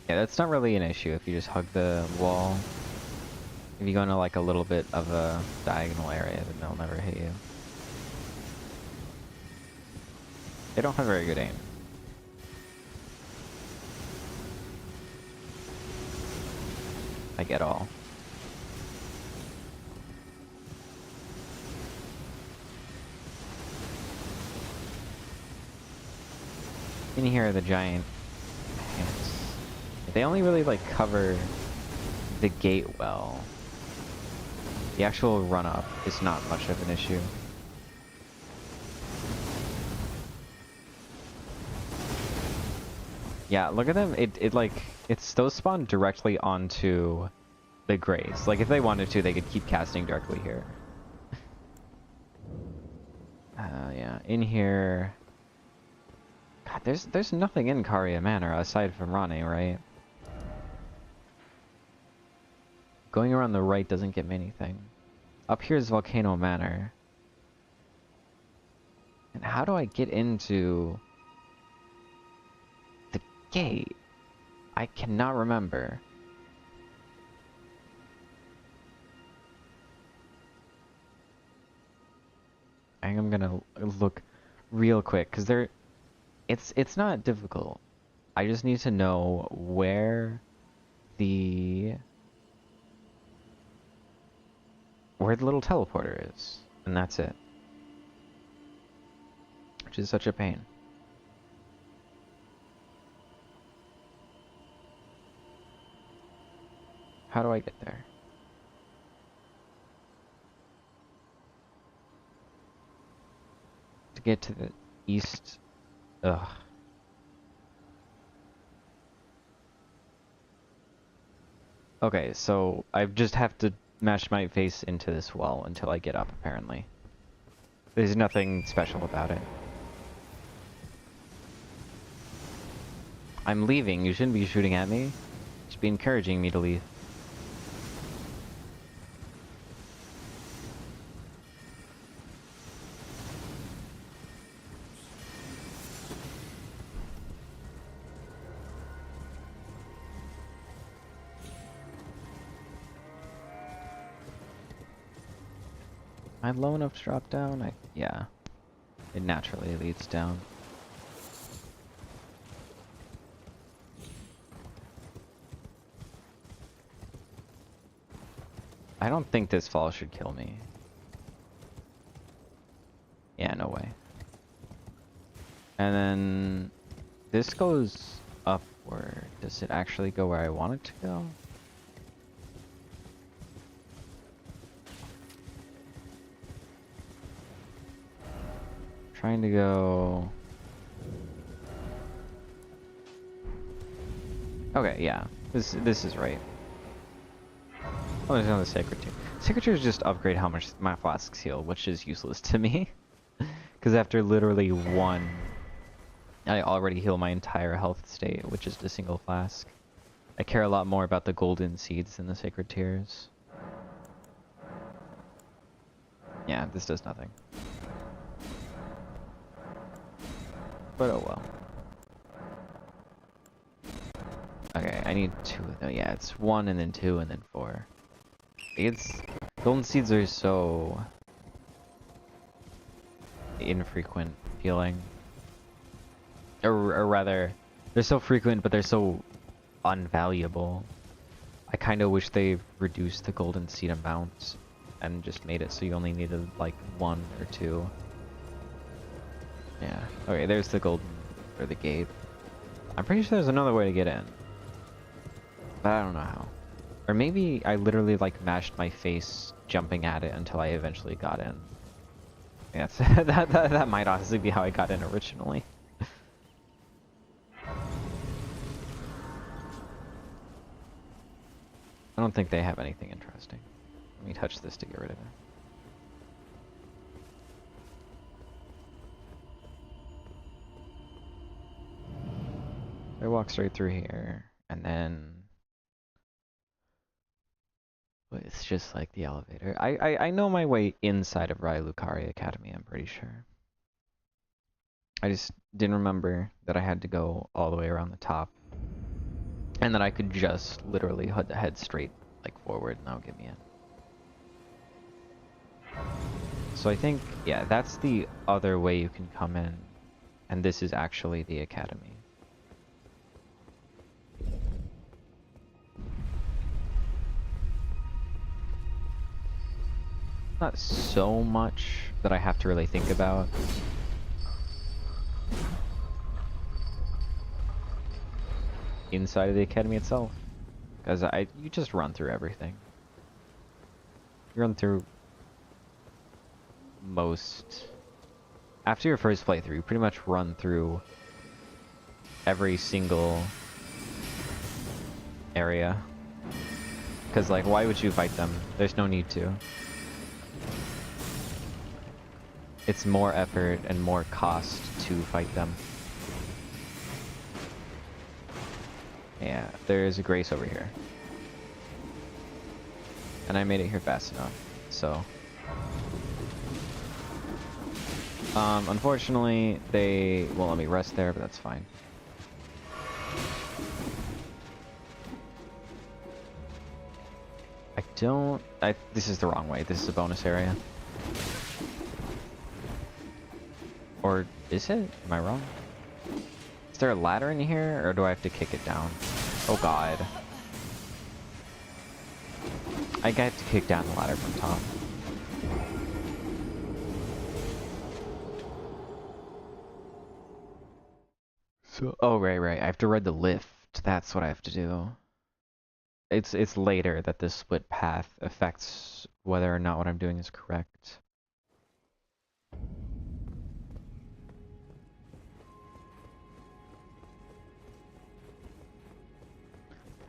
Yeah, that's not really an issue if you just hug the wall. If you go into like a little bit of a diagonal area, then they'll never hit you. They don't have very good aim. like at all. In here are the giant ants. They only really like cover the gate well. The actual run up is not much of an issue. Yeah, look at them. It's those spawn directly onto the graves. Like if they wanted to, they could keep casting directly here. Yeah, in here. God, there's nothing in Caria Manor aside from Rane, right? Going around the right doesn't get me anything. Up here is Volcano Manor. And how do I get into the gate? I cannot remember. I think I'm gonna look real quick because it's not difficult. I just need to know where the little teleporter is, and that's it. Which is such a pain. How do I get there? To get to the east. Ugh. Okay, so I just have to mash my face into this wall until I get up, apparently. There's nothing special about it. I'm leaving. You shouldn't be shooting at me. You should be encouraging me to leave. Am I low enough to drop down? Yeah. It naturally leads down. I don't think this fall should kill me. Yeah, no way. And then this goes upward. Does it actually go where I want it to go? Trying to go... Okay, yeah. This is right. Oh, there's another Sacred Tear. Sacred Tears just upgrade how much my flasks heal, which is useless to me. Because after literally one, I already heal my entire health state, which is a single flask. I care a lot more about the golden seeds than the Sacred Tears. Yeah, this does nothing. But oh well. Okay, I need 2. No, yeah, it's 1 and then 2 and then 4. Golden seeds are so infrequent feeling. Or rather, they're so frequent, but they're so unvaluable. I kind of wish they reduced the golden seed amount and just made it so you only needed like 1 or 2. Yeah. Okay, there's the golden, or the gate. I'm pretty sure there's another way to get in. But I don't know how. Or maybe I literally like mashed my face jumping at it until I eventually got in. Yeah, that might honestly be how I got in originally. I don't think they have anything interesting. Let me touch this to get rid of it. I walk straight through here, and then... But it's just like the elevator. I know my way inside of Rai Lucaria Academy, I'm pretty sure. I just didn't remember that I had to go all the way around the top. And that I could just literally head straight like forward and that'll get me in. So I think, yeah, that's the other way you can come in. And this is actually the academy. Not so much that I have to really think about. Inside of the academy itself. Because you just run through everything. You run through most... After your first playthrough, you pretty much run through every single area. Because, like, why would you fight them? There's no need to. It's more effort and more cost to fight them. Yeah, there's a Grace over here. And I made it here fast enough, so... unfortunately, they won't let me rest there, but that's fine. This is the wrong way. This is a bonus area. Or is it? Am I wrong? Is there a ladder in here, or do I have to kick it down? Oh god. I have to kick down the ladder from top. So, oh right. I have to ride the lift. That's what I have to do. It's later that this split path affects whether or not what I'm doing is correct.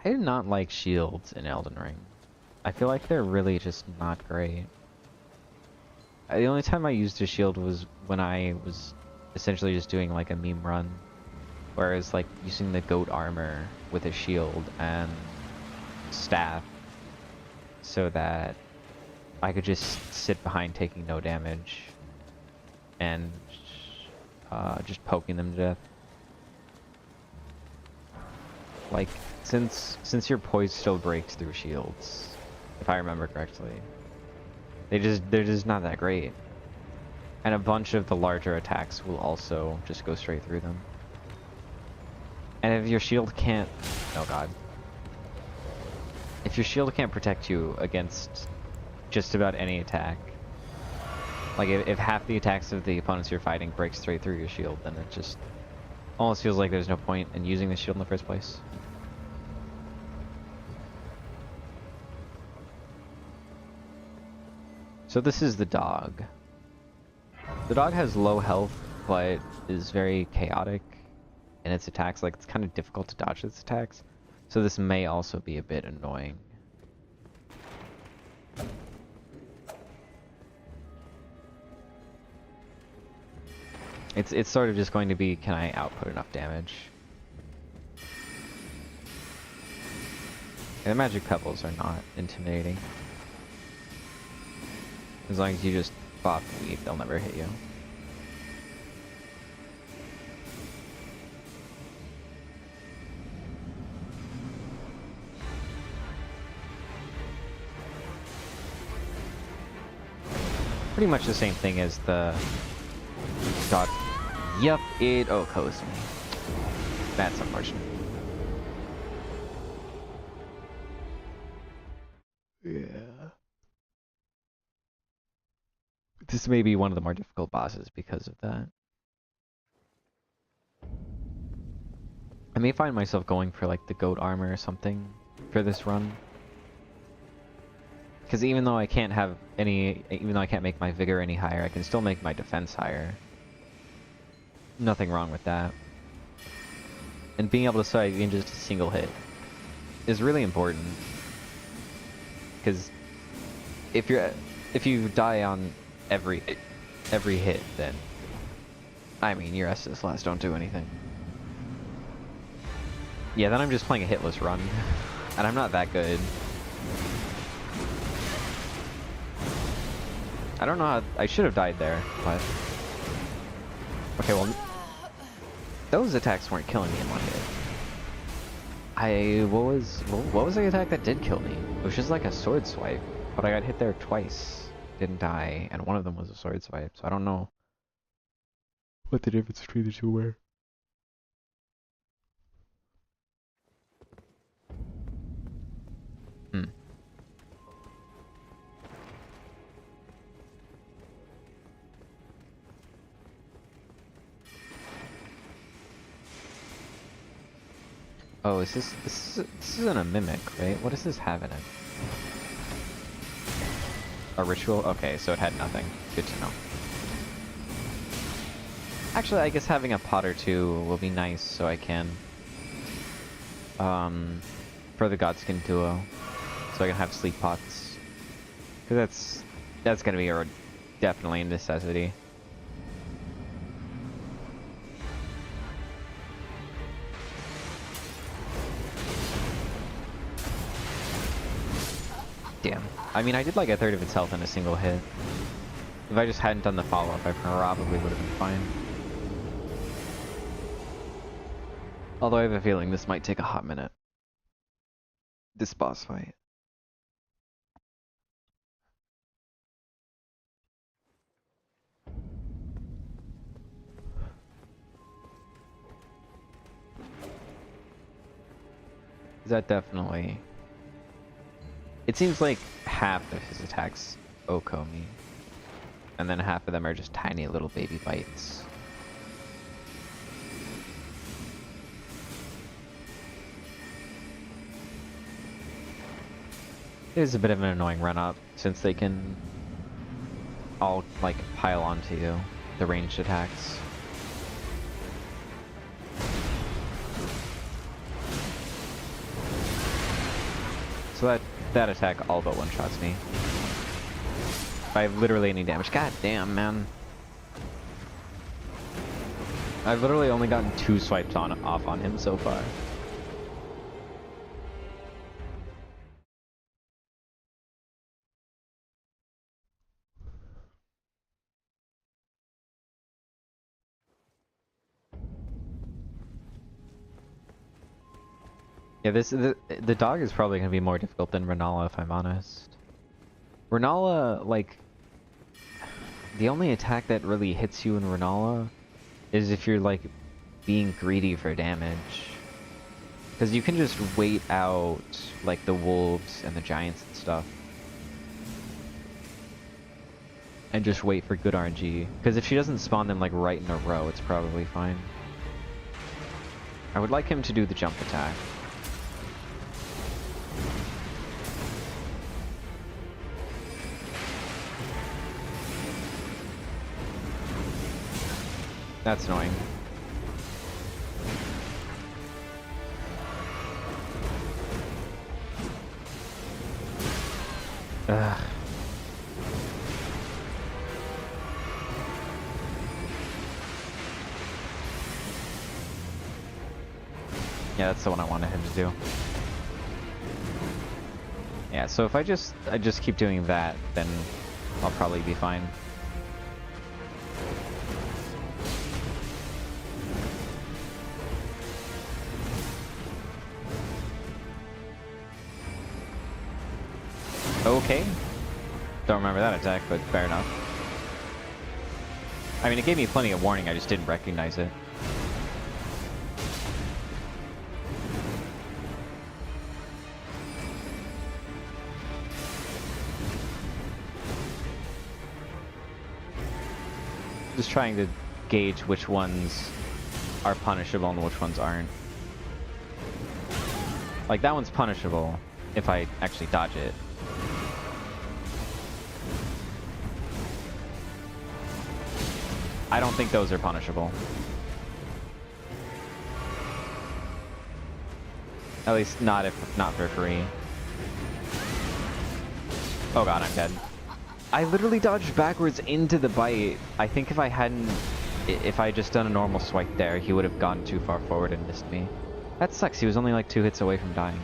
I did not like shields in Elden Ring. I feel like they're really just not great. The only time I used a shield was when I was essentially just doing like a meme run. Whereas like using the goat armor with a shield and staff so that I could just sit behind taking no damage and just poking them to death. Like, since your poise still breaks through shields, if I remember correctly, they're just not that great. And a bunch of the larger attacks will also just go straight through them. And if your shield can't... Oh god. If your shield can't protect you against just about any attack, like if half the attacks of the opponents you're fighting break straight through your shield, then it just almost feels like there's no point in using the shield in the first place. So this is the dog. The dog has low health, but is very chaotic in its attacks. Like, it's kind of difficult to dodge its attacks. So this may also be a bit annoying. It's sort of just going to be, can I output enough damage? And the magic pebbles are not intimidating. As long as you just bop and weave, they'll never hit you. Pretty much the same thing as the dog. Yup, it OHKOs me. That's unfortunate. Yeah. This may be one of the more difficult bosses because of that. I may find myself going for like the goat armor or something for this run. Because even though I can't make my vigor any higher, I can still make my defense higher. Nothing wrong with that. And being able to strike in just a single hit is really important. Because if you die on every hit, then I mean your Estus slots don't do anything. Yeah, then I'm just playing a hitless run, and I'm not that good. I don't know how I should have died there, but okay. Well, those attacks weren't killing me in one hit. What was the attack that did kill me? It was just like a sword swipe, but I got hit there twice, didn't die, and one of them was a sword swipe. So I don't know what the difference between the two were. Oh, is this isn't a mimic, right? What does this have in it? A ritual? Okay, so it had nothing. Good to know. Actually, I guess having a pot or two will be nice, so I can for the Godskin duo, so I can have sleep pots. Cause that's gonna be definitely a necessity. Damn. I mean, I did like a third of its health in a single hit. If I just hadn't done the follow-up, I probably would have been fine. Although I have a feeling this might take a hot minute. This boss fight. That definitely... It seems like half of his attacks Oko me. And then half of them are just tiny little baby bites. It is a bit of an annoying run-up, since they can all, like, pile onto you, the ranged attacks. So that attack all but one-shots me. I have literally any damage. God damn, man. I've literally only gotten 2 swipes off on him so far. Yeah, the dog is probably gonna be more difficult than Rennala, if I'm honest. Rennala, like, the only attack that really hits you in Rennala is if you're, like, being greedy for damage. Because you can just wait out, like, the wolves and the giants and stuff. And just wait for good RNG. Because if she doesn't spawn them, like, right in a row, it's probably fine. I would like him to do the jump attack. That's annoying. Ugh. Yeah, that's the one I wanted him to do. Yeah, so if I just keep doing that, then I'll probably be fine. Okay. Don't remember that attack, but fair enough. I mean, it gave me plenty of warning, I just didn't recognize it. Just trying to gauge which ones are punishable and which ones aren't. Like, that one's punishable if I actually dodge it. I don't think those are punishable. At least not for free. Oh god, I'm dead. I literally dodged backwards into the bite. I think if I just done a normal swipe there, he would have gone too far forward and missed me. That sucks, he was only like 2 hits away from dying.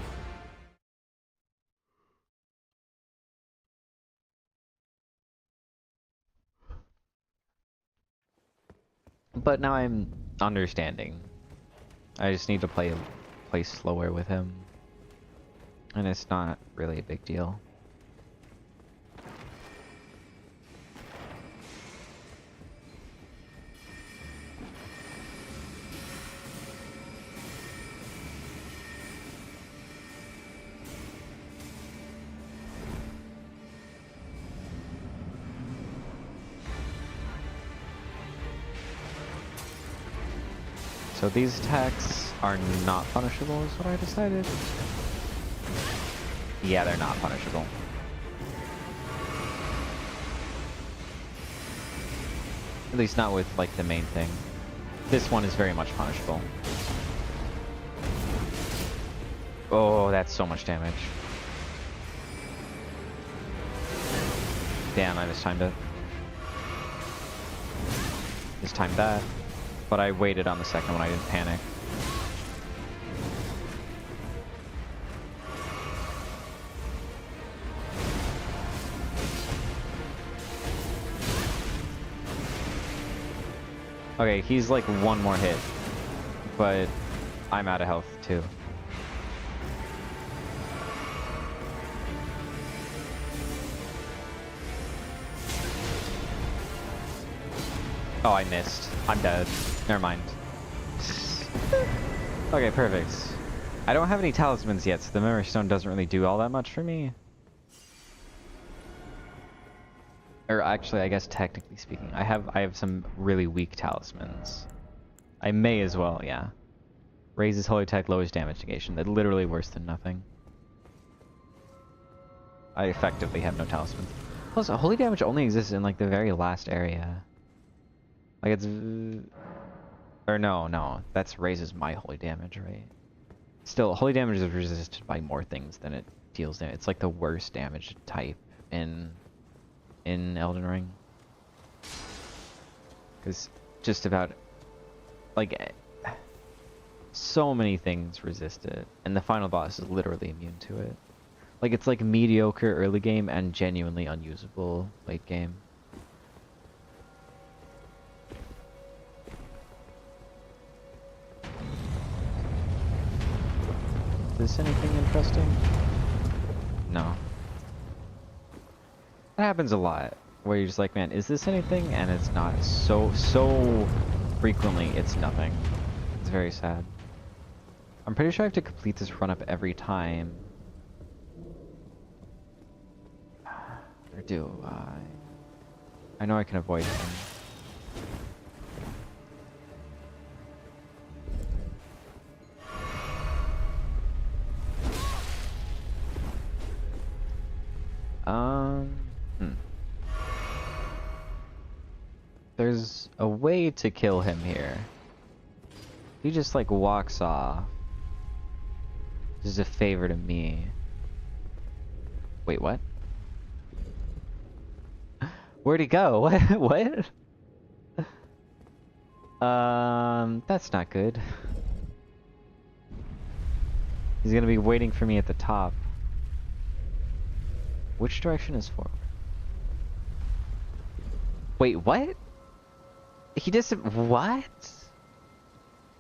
But now I'm understanding. I just need to play slower with him. And it's not really a big deal. So these attacks are not punishable is what I decided. Yeah, they're not punishable. At least not with, like, the main thing. This one is very much punishable. Oh, that's so much damage. Damn, I mistimed it. Mistimed that. But I waited on the second one, I didn't panic. Okay, he's like one more hit, but I'm out of health too. Oh, I missed. I'm dead. Never mind. Okay, perfect. I don't have any talismans yet, so the memory stone doesn't really do all that much for me. Or actually, I guess technically speaking, I have some really weak talismans. I may as well, yeah. Raises holy tech, lowers damage negation. That's literally worse than nothing. I effectively have no talismans. Plus, holy damage only exists in like the very last area. Like it's... Or no, that's raises my holy damage, right? Still, holy damage is resisted by more things than it deals damage. It's like the worst damage type in Elden Ring. Because just about, like, so many things resist it, and the final boss is literally immune to it. Like, it's like mediocre early game and genuinely unusable late game. Is this anything interesting? No. That happens a lot, where you're just like, man, is this anything? And it's not. So frequently, it's nothing. It's very sad. I'm pretty sure I have to complete this run up every time. Or do I? I know I can avoid him. There's a way to kill him here. He just like walks off. This is a favor to me. Wait, what? Where'd he go? What? That's not good. He's gonna be waiting for me at the top. Which direction is forward? Wait, what? What?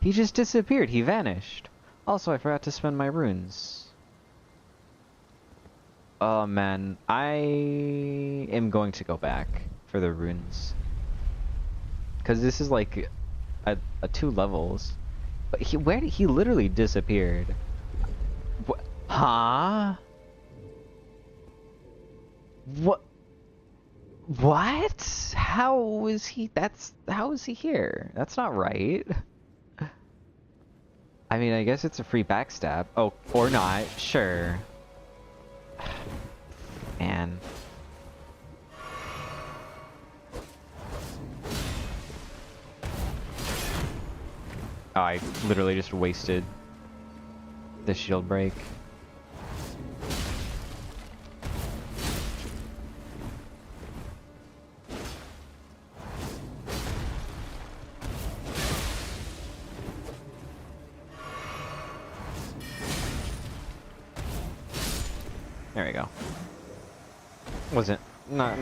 He just disappeared. He vanished. Also, I forgot to spend my runes. Oh man, I am going to go back for the runes. Because this is like a 2 levels. But he literally disappeared. What? Huh? What? What? How is he here? That's not right. I mean, I guess it's a free backstab. Oh, or not. Sure. Man. Oh, I literally just wasted the shield break. There we go. Wasn't not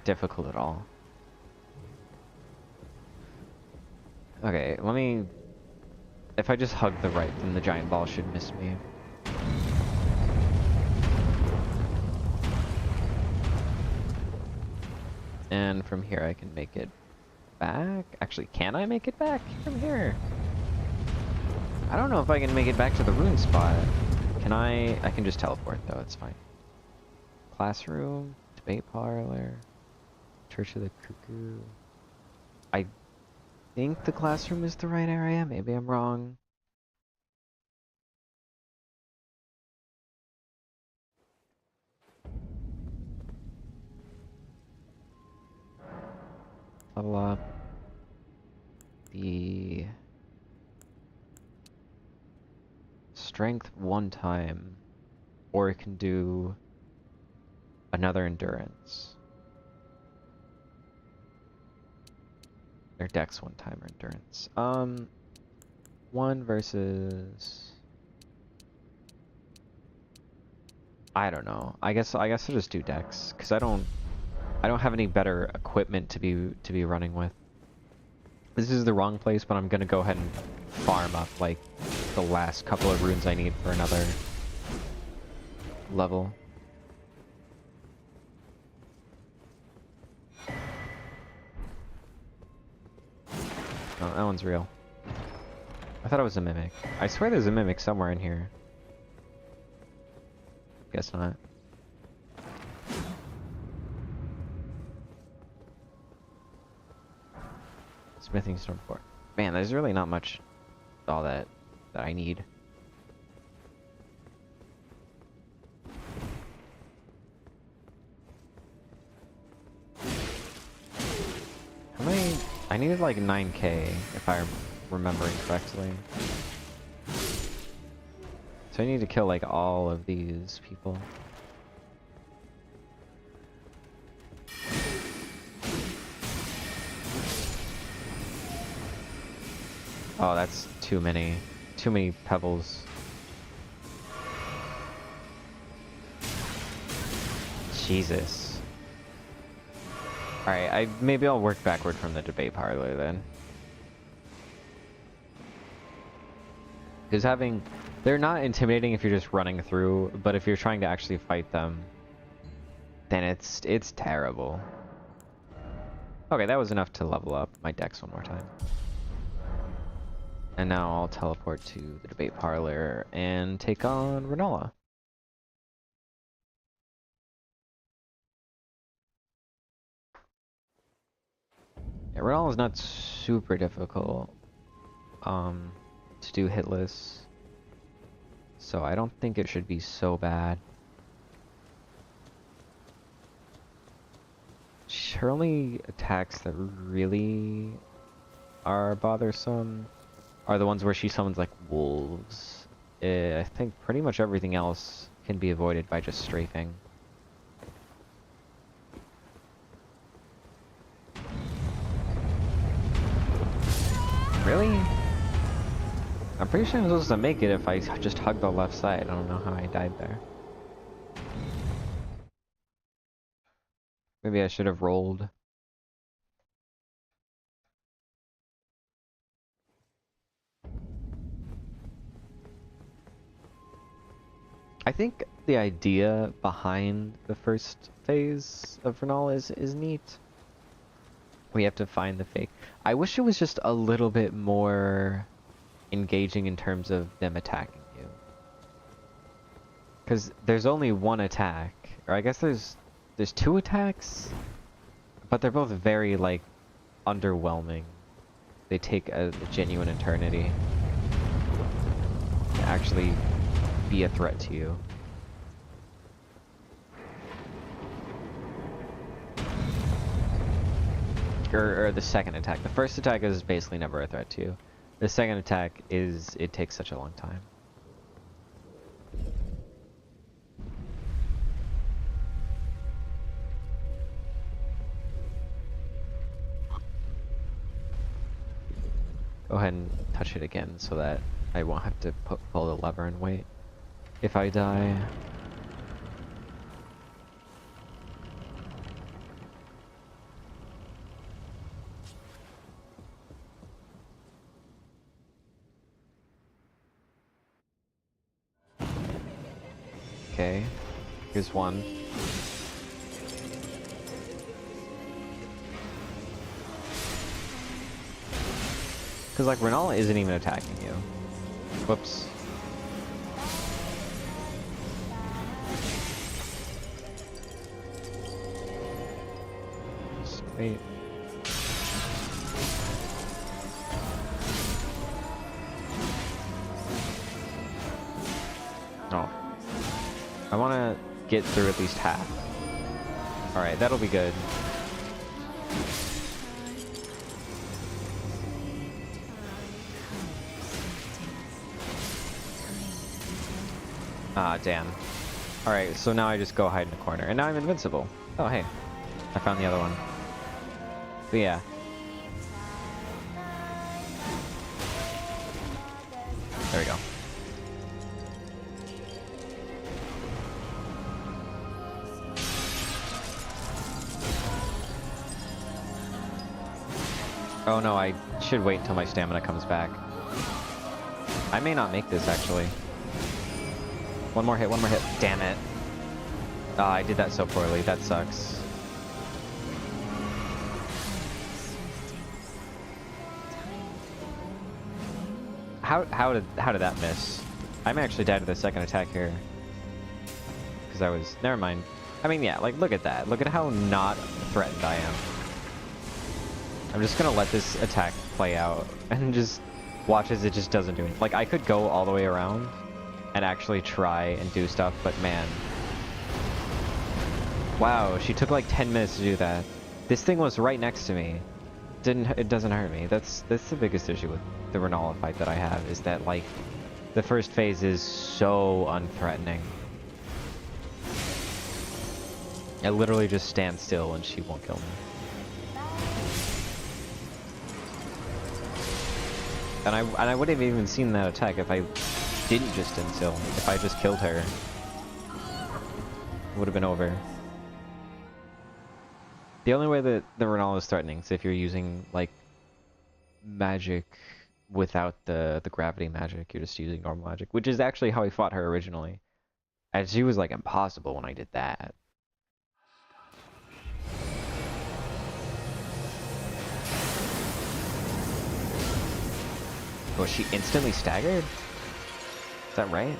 difficult at all. Okay, let me. If I just hug the right, then the giant ball should miss me. And from here I can make it back. Actually, can I make it back from here? I don't know if I can make it back to the rune spot. Can I? I can just teleport though, it's fine. Classroom, debate parlor, Church of the Cuckoo. think the classroom is the right area. Maybe I'm wrong. Level up the strength one time, or it can do another endurance. Or dex one time or endurance. One versus, I don't know. I guess I'll just do dex, because I don't have any better equipment to be running with. This is the wrong place, but I'm gonna go ahead and farm up like the last couple of runes I need for another level. Oh, that one's real. I thought it was a mimic. I swear there's a mimic somewhere in here. Guess not. Smithing stone 4. Man, there's really not much all that I need. How many? I needed like 9k if I'm remembering correctly. So I need to kill like all of these people. Oh, that's too many pebbles. Jesus. Alright, maybe I'll work backward from the debate parlor then. Because they're not intimidating if you're just running through, but if you're trying to actually fight them, then it's terrible. Okay, that was enough to level up my dex one more time. And now I'll teleport to the debate parlor and take on Rennala. Yeah, Rennala's not super difficult to do hitless, so I don't think it should be so bad. Her only attacks that really are bothersome are the ones where she summons like wolves. I think pretty much everything else can be avoided by just strafing. Really? I'm pretty sure I'm supposed to make it if I just hug the left side. I don't know how I died there. Maybe I should have rolled. I think the idea behind the first phase of Rennala is neat. We have to find the fake. I wish it was just a little bit more engaging in terms of them attacking you. Because there's only one attack, or I guess there's two attacks, but they're both very like underwhelming. They take a genuine eternity to actually be a threat to you. Or the second attack. The first attack is basically never a threat to you. The second attack it takes such a long time. Go ahead and touch it again so that I won't have to pull the lever and wait. If I die... Okay, here's one. Because like Rennala isn't even attacking you. Whoops. Just wait. get through at least half. Alright, that'll be good. Ah, damn. Alright, so now I just go hide in the corner. And now I'm invincible. Oh, hey. I found the other one. But yeah. There we go. Oh no, I should wait until my stamina comes back. I may not make this, actually. One more hit, one more hit. Damn it. Ah, I did that so poorly. That sucks. How did that miss? I'm actually dead to the second attack here. Because I was... Never mind. I mean, yeah, like, look at that. Look at how not threatened I am. I'm just gonna let this attack play out and just watch as it just doesn't do anything. Like, I could go all the way around and actually try and do stuff, but man. Wow, she took like 10 minutes to do that. This thing was right next to me. It doesn't hurt me. That's the biggest issue with the Rennala fight that I have, is that like the first phase is so unthreatening. I literally just stand still and she won't kill me. And I wouldn't have even seen that attack if I didn't just stand still. If I just killed her, it would have been over. The only way that the Rennala is threatening is if you're using like magic without the gravity magic. You're just using normal magic, which is actually how I fought her originally. And she was like impossible when I did that. Was she instantly staggered? Is that right?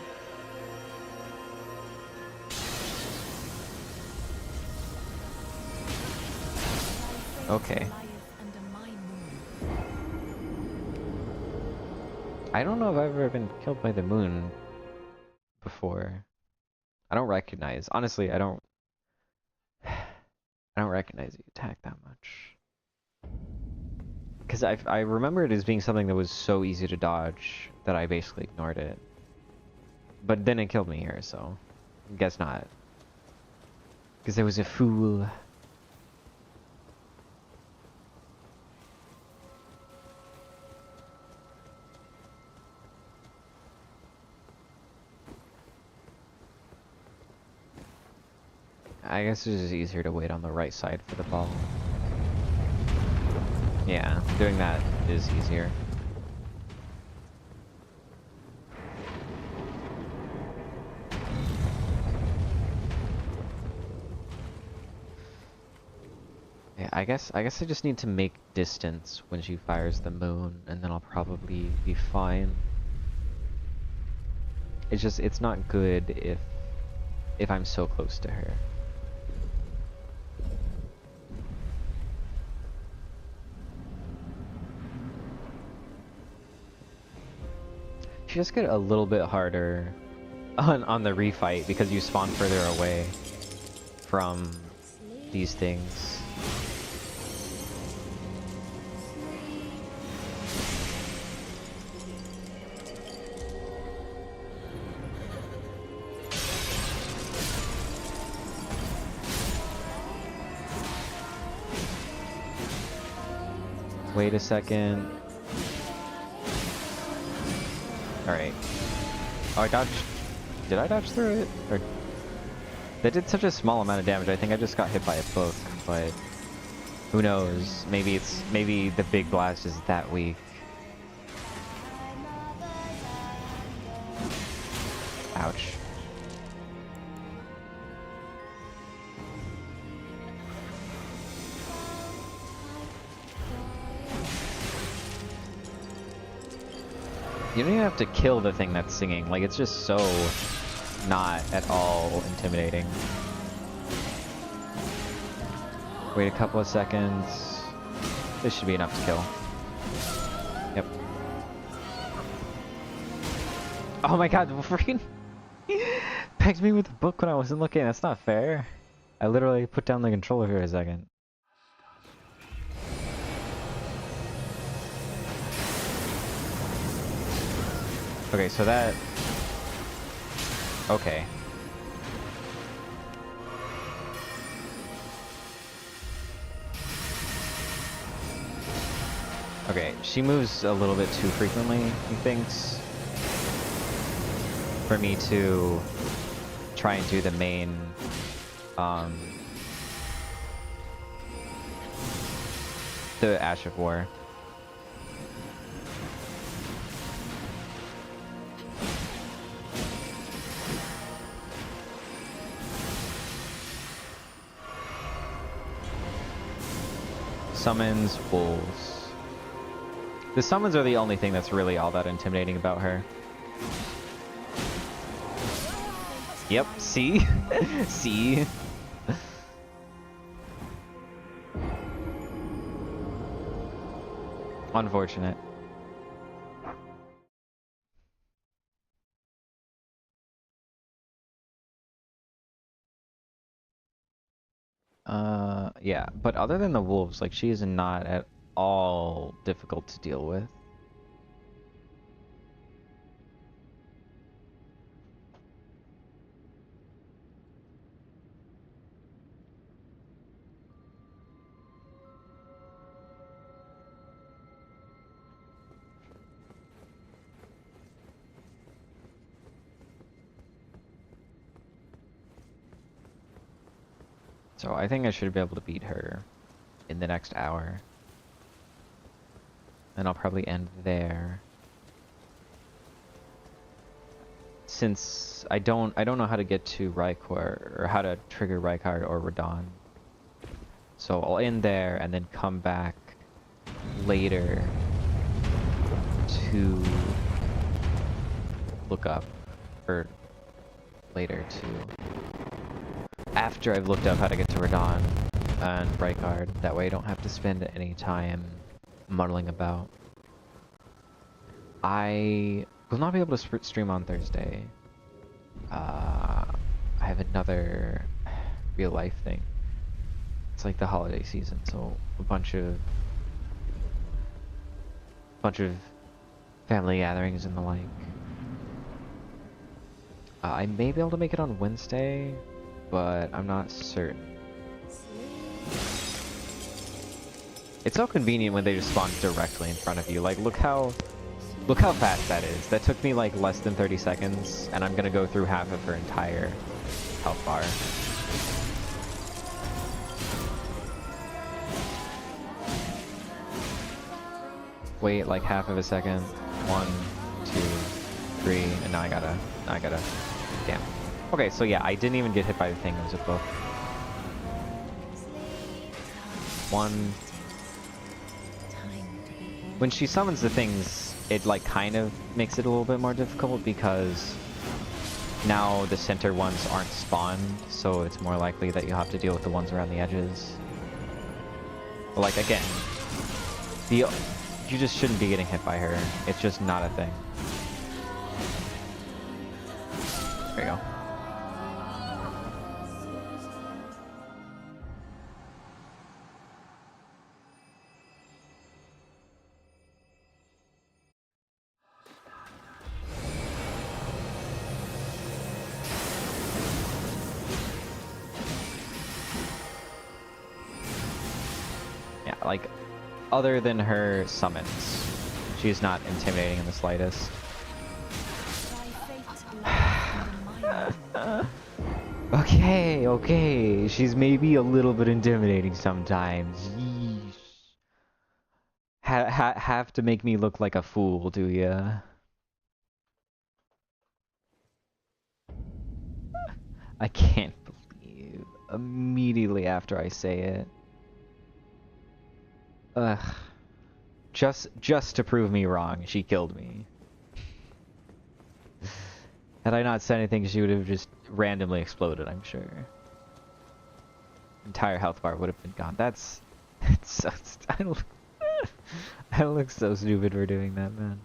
Okay. I don't know if I've ever been killed by the moon before. I don't recognize. Honestly, I don't recognize the attack that much. Because I remember it as being something that was so easy to dodge that I basically ignored it. But then it killed me here, so I guess not. Because I was a fool. I guess it's just easier to wait on the right side for the ball. Yeah, doing that is easier. Yeah, I guess I just need to make distance when she fires the moon, and then I'll probably be fine. It's not good if I'm so close to her. She just get a little bit harder on the refight because you spawn further away from these things. Wait a second. Alright. Oh, I dodged. Did I dodge through it? Or that did such a small amount of damage. I think I just got hit by a book, but who knows? Maybe the big blast is that weak. Ouch. You don't even have to kill the thing that's singing. Like, it's just so not at all intimidating. Wait a couple of seconds. This should be enough to kill. Yep. Oh my god, freaking pegged me with the book when I wasn't looking. That's not fair. I literally put down the controller for a second. Okay, so that... Okay. Okay, she moves a little bit too frequently, he thinks, for me to try and do the main, the Ash of War. Summons wolves. The summons are the only thing that's really all that intimidating about her. Yep, see? See? Unfortunate. Yeah, but other than the wolves, like, she is not at all difficult to deal with. So I think I should be able to beat her in the next hour. And I'll probably end there. Since I don't know how to get to Rykor, or how to trigger Rykard or Radon. So I'll end there and then come back later to look up, or later to, after I've looked up how to get to Radon and Rykard. That way I don't have to spend any time muddling about. I will not be able to stream on Thursday. I have another real life thing. It's like the holiday season, so a bunch of family gatherings and the like. I may be able to make it on Wednesday, but I'm not certain. It's so convenient when they just spawn directly in front of you. Like, look how fast that is. That took me like less than 30 seconds, and I'm gonna go through half of her entire health bar. Wait like half of a second. 1, 2, 3, and now I gotta, damn. Okay, so yeah, I didn't even get hit by the thing. It was a book. 1. When she summons the things, it like kind of makes it a little bit more difficult because now the center ones aren't spawned, so it's more likely that you'll have to deal with the ones around the edges. But like again, you just shouldn't be getting hit by her. It's just not a thing. There you go. Yeah, like, other than her summons, she's not intimidating in the slightest. Okay, she's maybe a little bit intimidating sometimes. Yeesh. Have to make me look like a fool, do ya? I can't believe immediately after I say it. Ugh. Just to prove me wrong, she killed me. Had I not said anything, she would have just randomly exploded, I'm sure. Entire health bar would have been gone. That's so I look so stupid for doing that, man.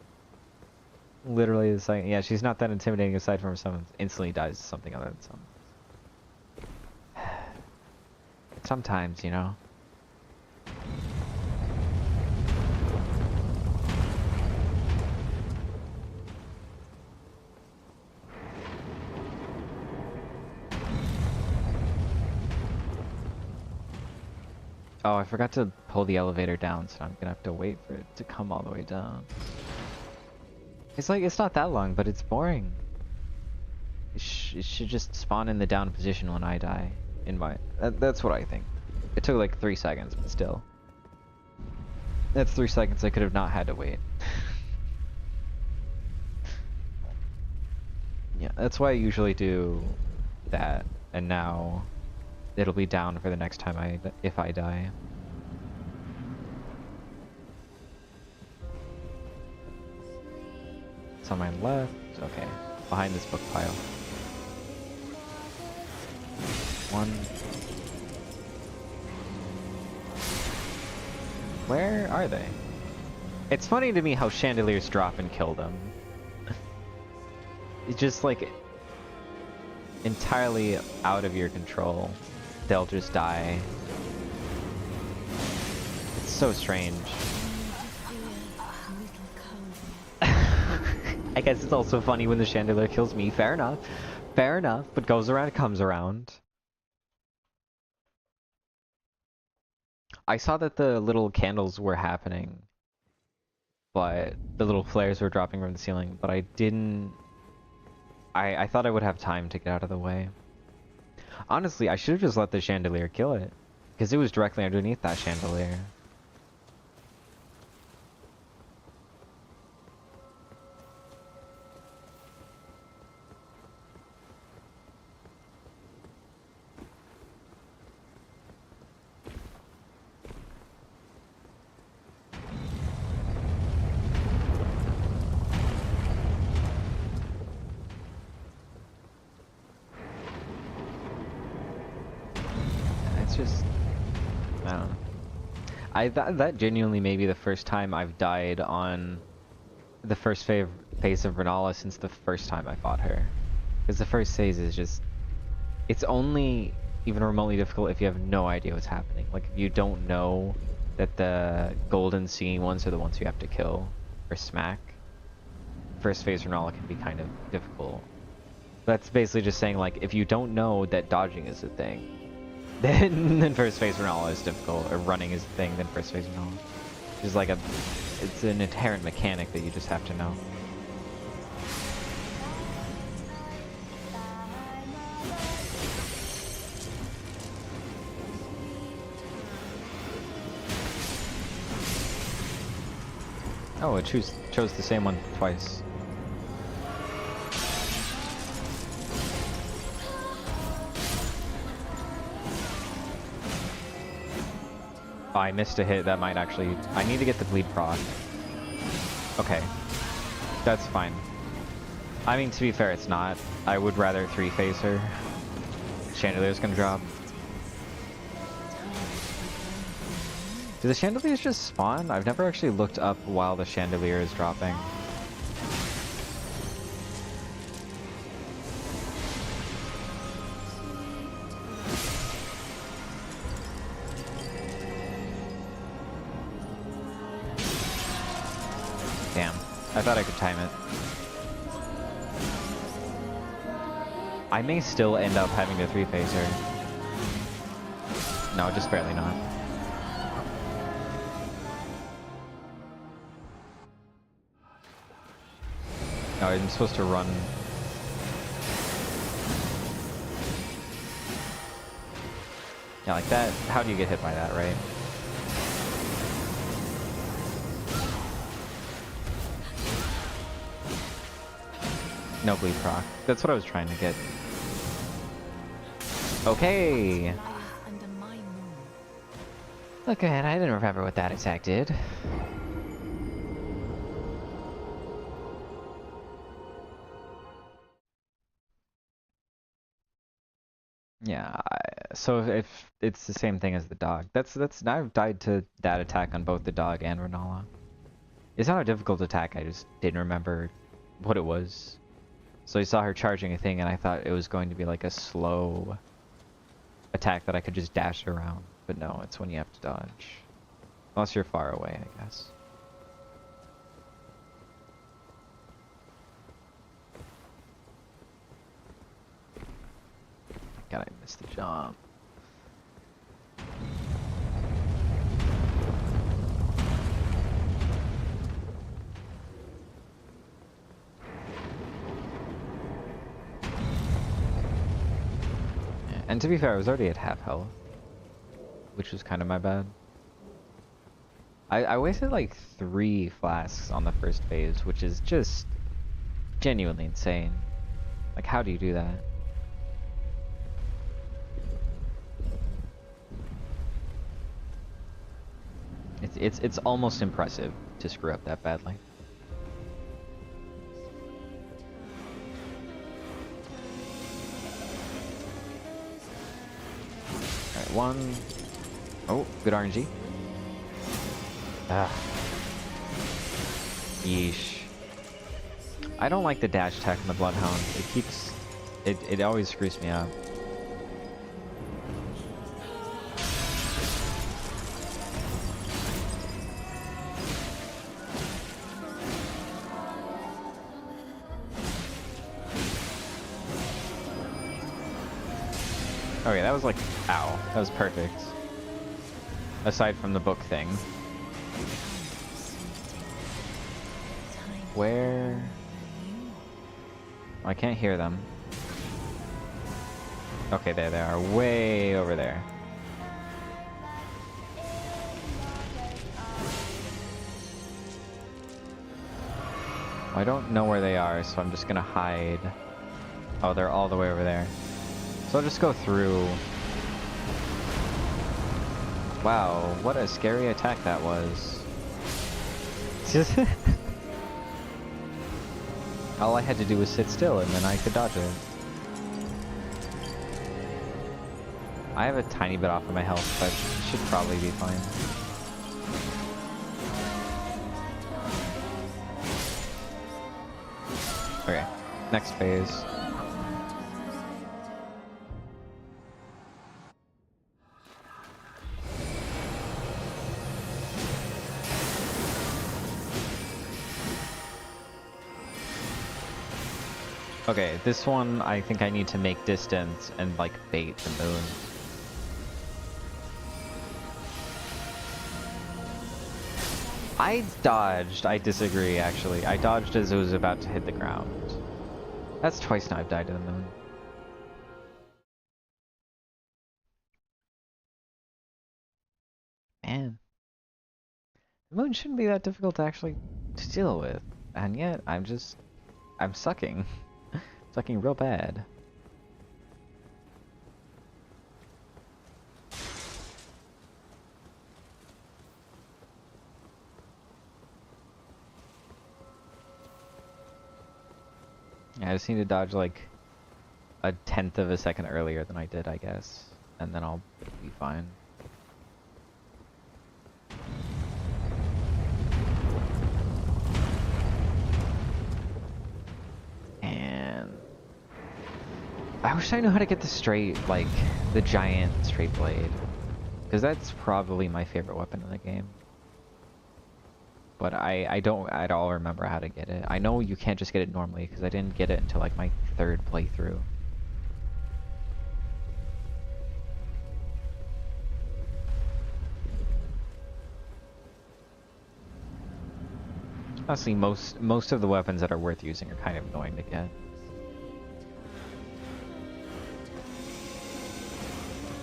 Literally the second. Yeah, she's not that intimidating aside from someone instantly dies to something other than some. Sometimes, you know. Oh, I forgot to pull the elevator down, so I'm gonna have to wait for it to come all the way down. It's like, it's not that long, but it's boring. It should just spawn in the down position when I die. That's what I think. It took like 3 seconds, but still. That's 3 seconds I could have not had to wait. Yeah, that's why I usually do that, and now it'll be down for the next time if I die. It's on my left. Okay, behind this book pile. One. Where are they? It's funny to me how chandeliers drop and kill them. It's just like entirely out of your control. They'll just die. It's so strange. I guess it's also funny when the chandelier kills me. Fair enough. Fair enough. But goes around, comes around. I saw that the little candles were happening. But the little flares were dropping from the ceiling. But I didn't... I thought I would have time to get out of the way. Honestly, I should have just let the chandelier kill it. Because it was directly underneath that chandelier. It's just... I don't know. That genuinely may be the first time I've died on the first phase of Rennala since the first time I fought her. Because the first phase is just... It's only even remotely difficult if you have no idea what's happening. Like, if you don't know that the golden singing ones are the ones you have to kill or smack, first phase Rennala can be kind of difficult. That's basically just saying, like, if you don't know that dodging is a thing, then first phase Rennala is difficult, or running is a thing, then first phase Rennala. It's like it's an inherent mechanic that you just have to know. Oh, it chose the same one twice. Oh, I missed a hit. That might actually... I need to get the bleed proc. Okay. That's fine. I mean, to be fair, it's not. I would rather 3-phase her. Chandelier's gonna drop. Do the chandeliers just spawn? I've never actually looked up while the chandelier is dropping. Damn. I thought I could time it. I may still end up having to 3-phase her. No, just barely not. No, I'm supposed to run. Yeah, like that. How do you get hit by that, right? No bleed proc. That's what I was trying to get. Okay. Look ahead, I didn't remember what that attack did. Yeah, so if it's the same thing as the dog. That's I've died to that attack on both the dog and Rennala. It's not a difficult attack, I just didn't remember what it was. So I saw her charging a thing, and I thought it was going to be like a slow attack that I could just dash around. But no, it's when you have to dodge. Unless you're far away, I guess. God, I missed the jump. Yeah, and to be fair, I was already at half health, which was kind of my bad. I wasted like 3 flasks on the first phase, which is just genuinely insane. Like, how do you do that? It's almost impressive to screw up that badly. Alright, 1. Oh, good RNG. Ah. Yeesh. I don't like the dash attack in the Bloodhound. It keeps... It always screws me up. Okay, that was like... Ow. That was perfect. Aside from the book thing. Where... I can't hear them. Okay, there they are. Way over there. I don't know where they are, so I'm just gonna hide. Oh, they're all the way over there. So I'll just go through. Wow, what a scary attack that was. All I had to do was sit still and then I could dodge it. I have a tiny bit off of my health, but it should probably be fine. Okay, next phase. Okay, this one I think I need to make distance and like bait the moon. I dodged. I disagree, actually. I dodged as it was about to hit the ground. That's twice now I've died to the moon. Man. The moon shouldn't be that difficult to actually deal with. And yet, I'm sucking. Sucking real bad. Yeah, I just need to dodge like 1/10 of a second earlier than I did, I guess. And then I'll be fine. And I wish I knew how to get the straight, like, the giant straight blade. Because that's probably my favorite weapon in the game. But I don't at all remember how to get it. I know you can't just get it normally, because I didn't get it until, like, my 3rd playthrough. Honestly, most of the weapons that are worth using are kind of annoying to get.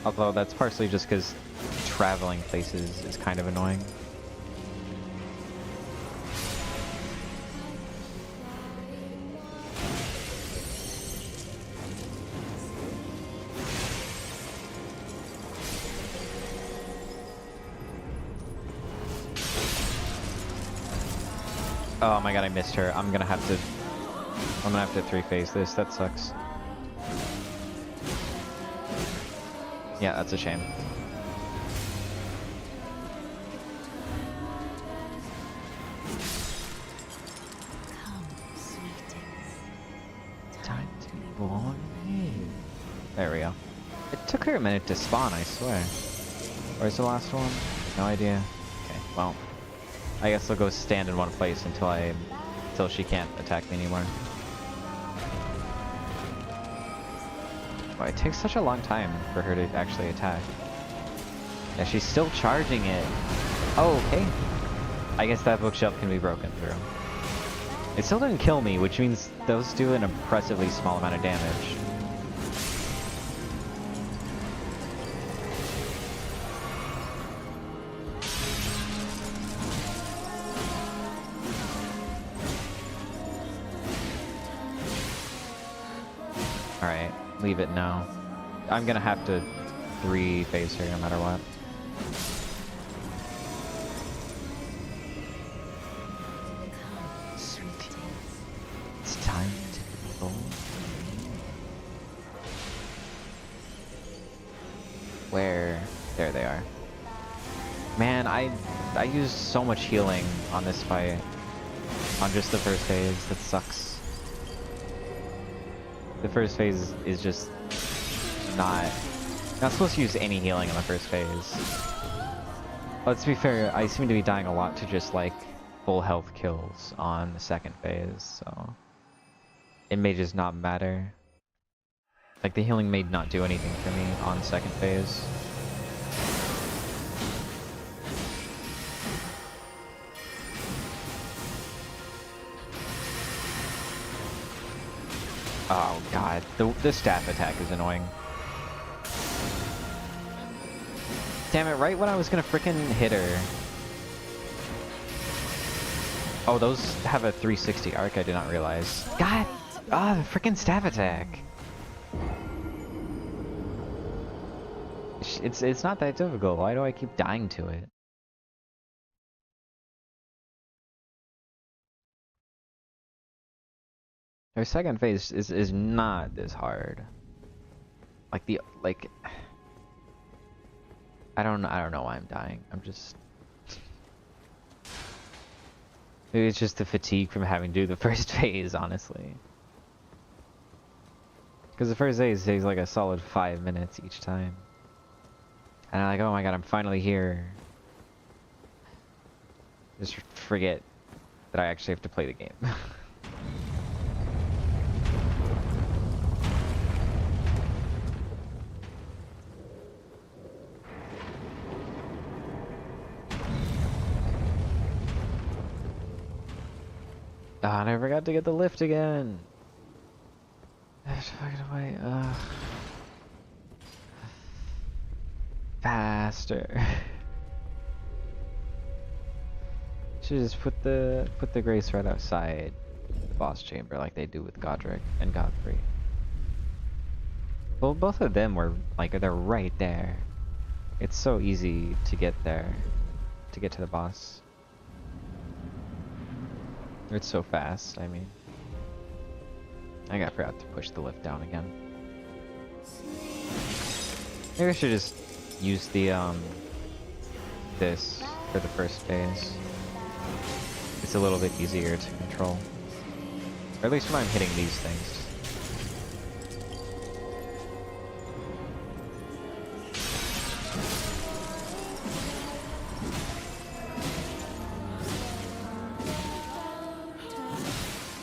Although that's partially just because traveling places is kind of annoying. Oh my god, I missed her. I'm gonna have to 3-phase this. That sucks. Yeah, that's a shame. Come, sweet There we go. It took her a minute to spawn, I swear. Where's the last one? No idea. Okay, well. I guess I'll go stand in one place until she can't attack me anymore. Well, it takes such a long time for her to actually attack. Yeah, she's still charging it. Oh, okay. I guess that bookshelf can be broken through. It still didn't kill me, which means those do an impressively small amount of damage. Alright, leave it now. I'm gonna have to 3-phase her no matter what. It's time to be bold. Where? There they are. Man, I used so much healing on this fight. On just the first phase. That sucks. The first phase is just not supposed to use any healing in the first phase. Let's be fair, I seem to be dying a lot to just like full health kills on the second phase, so it may just not matter. Like the healing may not do anything for me on second phase. Oh god, the staff attack is annoying. Damn it, right when I was gonna frickin' hit her. Oh, those have a 360 arc, I did not realize. God! Ah, the frickin' staff attack! It's not that difficult, why do I keep dying to it? Their second phase is not this hard. I don't know why I'm dying. I'm just maybe it's just the fatigue from having to do the first phase, honestly. Because the first phase takes like a solid 5 minutes each time. And I'm like, oh my god, I'm finally here. Just forget that I actually have to play the game. Ah, and I forgot to get the lift again. Fucking away. Faster. Should just put the Grace right outside the boss chamber like they do with Godrick and Godfrey. Well, both of them were like they're right there. It's so easy to get there, to get to the boss. It's so fast, I mean. I forgot to push the lift down again. Maybe I should just use the, this for the first phase. It's a little bit easier to control. Or at least when I'm hitting these things.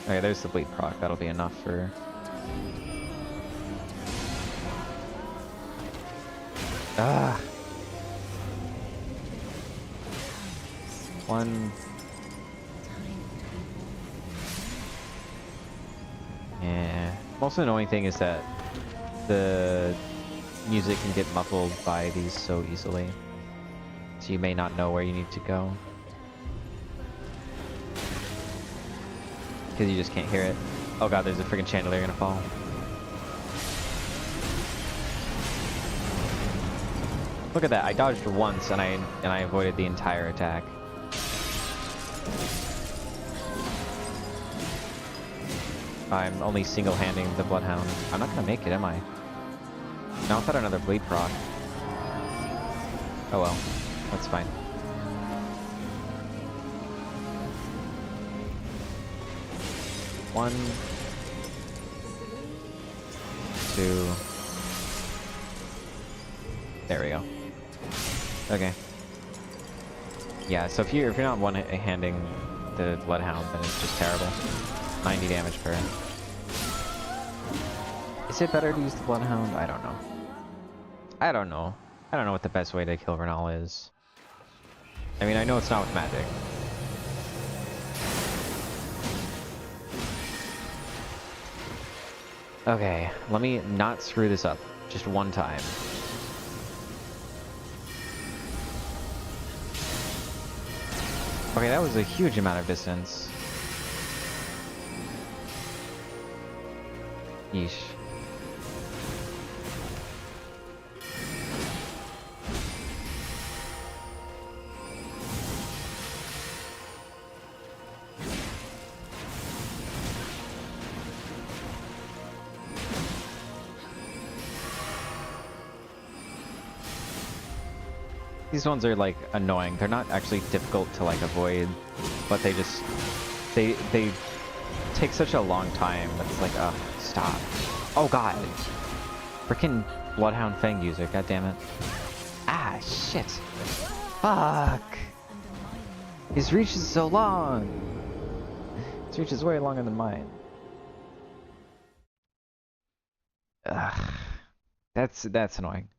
Okay, there's the bleed proc. That'll be enough for... Ah! One... Yeah. Most annoying thing is that the music can get muffled by these so easily. So you may not know where you need to go. Because you just can't hear it. Oh god, there's a freaking chandelier gonna fall. Look at that, I dodged once and I avoided the entire attack. I'm only single-handing the Bloodhound. I'm not gonna make it, am I? No, I've got another bleed proc. Oh well, that's fine. One, two, There we go. Okay. Yeah, so if you're not one-handing the Bloodhound, then it's just terrible. 90 damage per. Is it better to use the Bloodhound? I don't know. I don't know. I don't know what the best way to kill Rennala is. I mean, I know it's not with magic. Okay, let me not screw this up. Just one time. Okay, that was a huge amount of distance. Yeesh. These ones are like annoying. They're not actually difficult to like avoid, but they just they take such a long time. It's like, stop. Oh god. Frickin' Bloodhound Fang user, god damn it. Ah shit. Fuck. His reach is so long. His reach is way longer than mine. Ugh. That's annoying.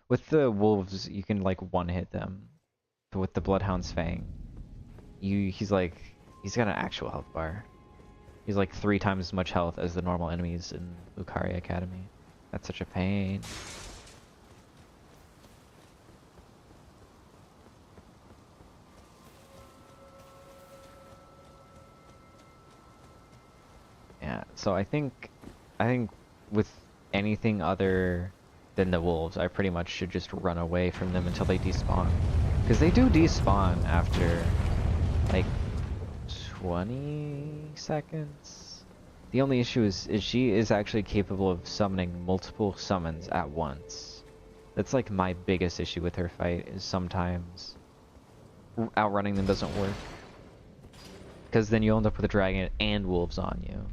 With the wolves, you can like one-hit them. But with the Bloodhound's Fang, he's got an actual health bar. He's like 3 times as much health as the normal enemies in Lucaria Academy. That's such a pain. Yeah, so I think with anything other than the wolves, I pretty much should just run away from them until they despawn. Because they do despawn after like 20 seconds. The only issue is she is actually capable of summoning multiple summons at once. That's like my biggest issue with her fight, is sometimes outrunning them doesn't work. Because then you end up with a dragon and wolves on you.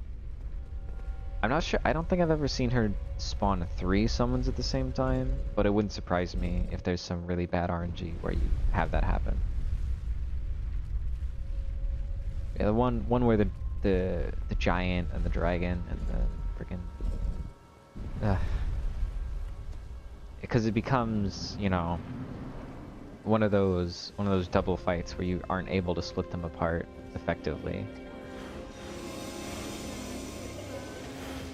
I'm not sure, I don't think I've ever seen her spawn 3 summons at the same time, but it wouldn't surprise me if there's some really bad RNG where you have that happen. Yeah, the one where the giant and the dragon and the freaking because it becomes, you know, one of those double fights where you aren't able to split them apart effectively.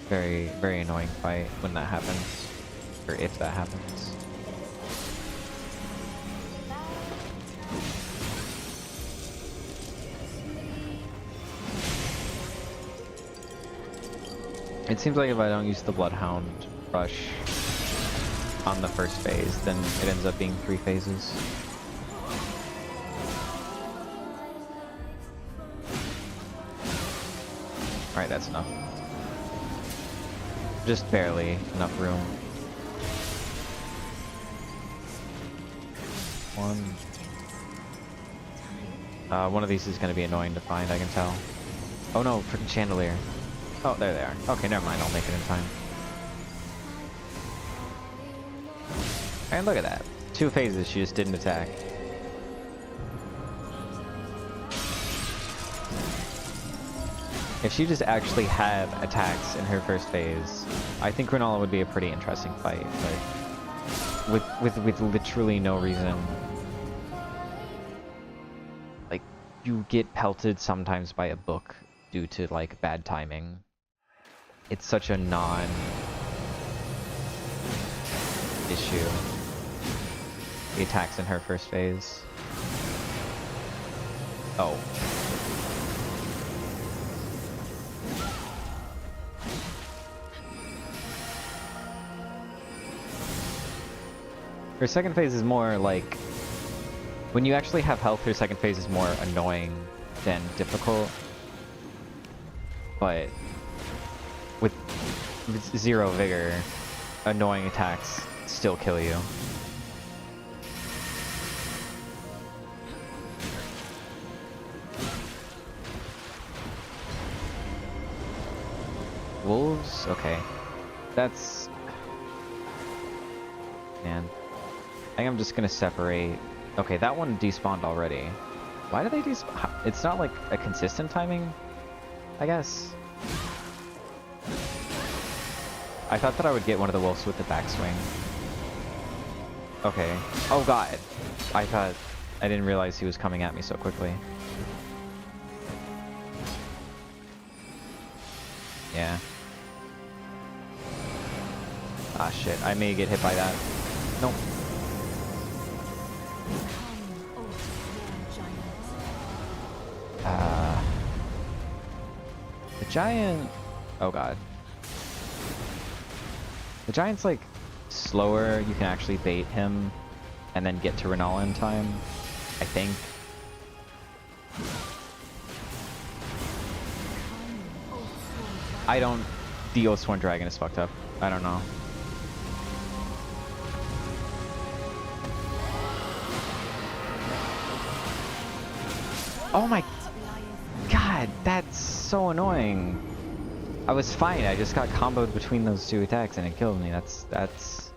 Very, very annoying fight when that happens, or if that happens. It seems like if I don't use the Bloodhound rush on the first phase, then it ends up being 3 phases. Alright, that's enough. Just barely enough room. One of these is going to be annoying to find, I can tell. Oh no, freaking chandelier. Oh, there they are. Okay, never mind, I'll make it in time. And look at that. 2 phases, she just didn't attack. If she just actually had attacks in her first phase, I think Rennala would be a pretty interesting fight, but with literally no reason. Like, you get pelted sometimes by a book due to like bad timing. It's such a non-issue. The attacks in her first phase. Oh. Her second phase is more like, when you actually have health, her second phase is more annoying than difficult. But with 0 vigor, annoying attacks still kill you. Wolves? Okay. That's... man. think I'm just gonna separate. Okay, that one despawned already. Why do they despawn? It's not like a consistent timing, I guess. I thought that I would get one of the wolves with the backswing. Okay. Oh god. I didn't realize he was coming at me so quickly. Yeah. Ah shit, I may get hit by that. Nope. The giant... Oh god. The giant's like slower, you can actually bait him and then get to Rennala in time, I think. I don't... The Oathsworn Dragon is fucked up. I don't know. Oh my god, that's so annoying. I was fine, I just got comboed between those two attacks and it killed me. That's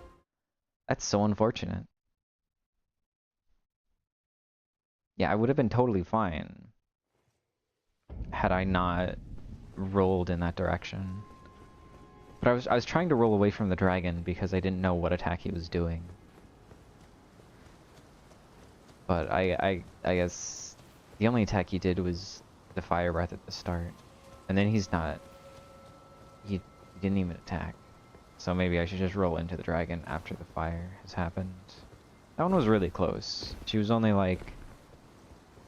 so unfortunate. Yeah, I would have been totally fine had I not rolled in that direction. But I was trying to roll away from the dragon because I didn't know what attack he was doing. But I guess the only attack he did was the fire breath at the start. And then he's not... He didn't even attack. So maybe I should just roll into the dragon after the fire has happened. That one was really close. She was only like,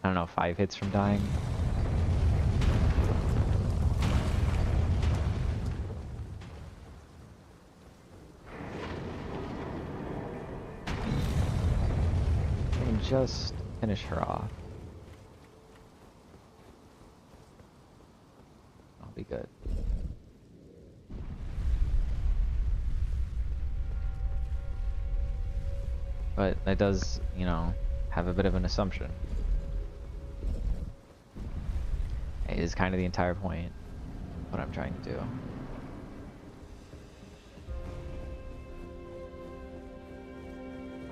I don't know, 5 hits from dying. I can just finish her off. I'll be good. But that does, you know, have a bit of an assumption. It is kind of the entire point of what I'm trying to do.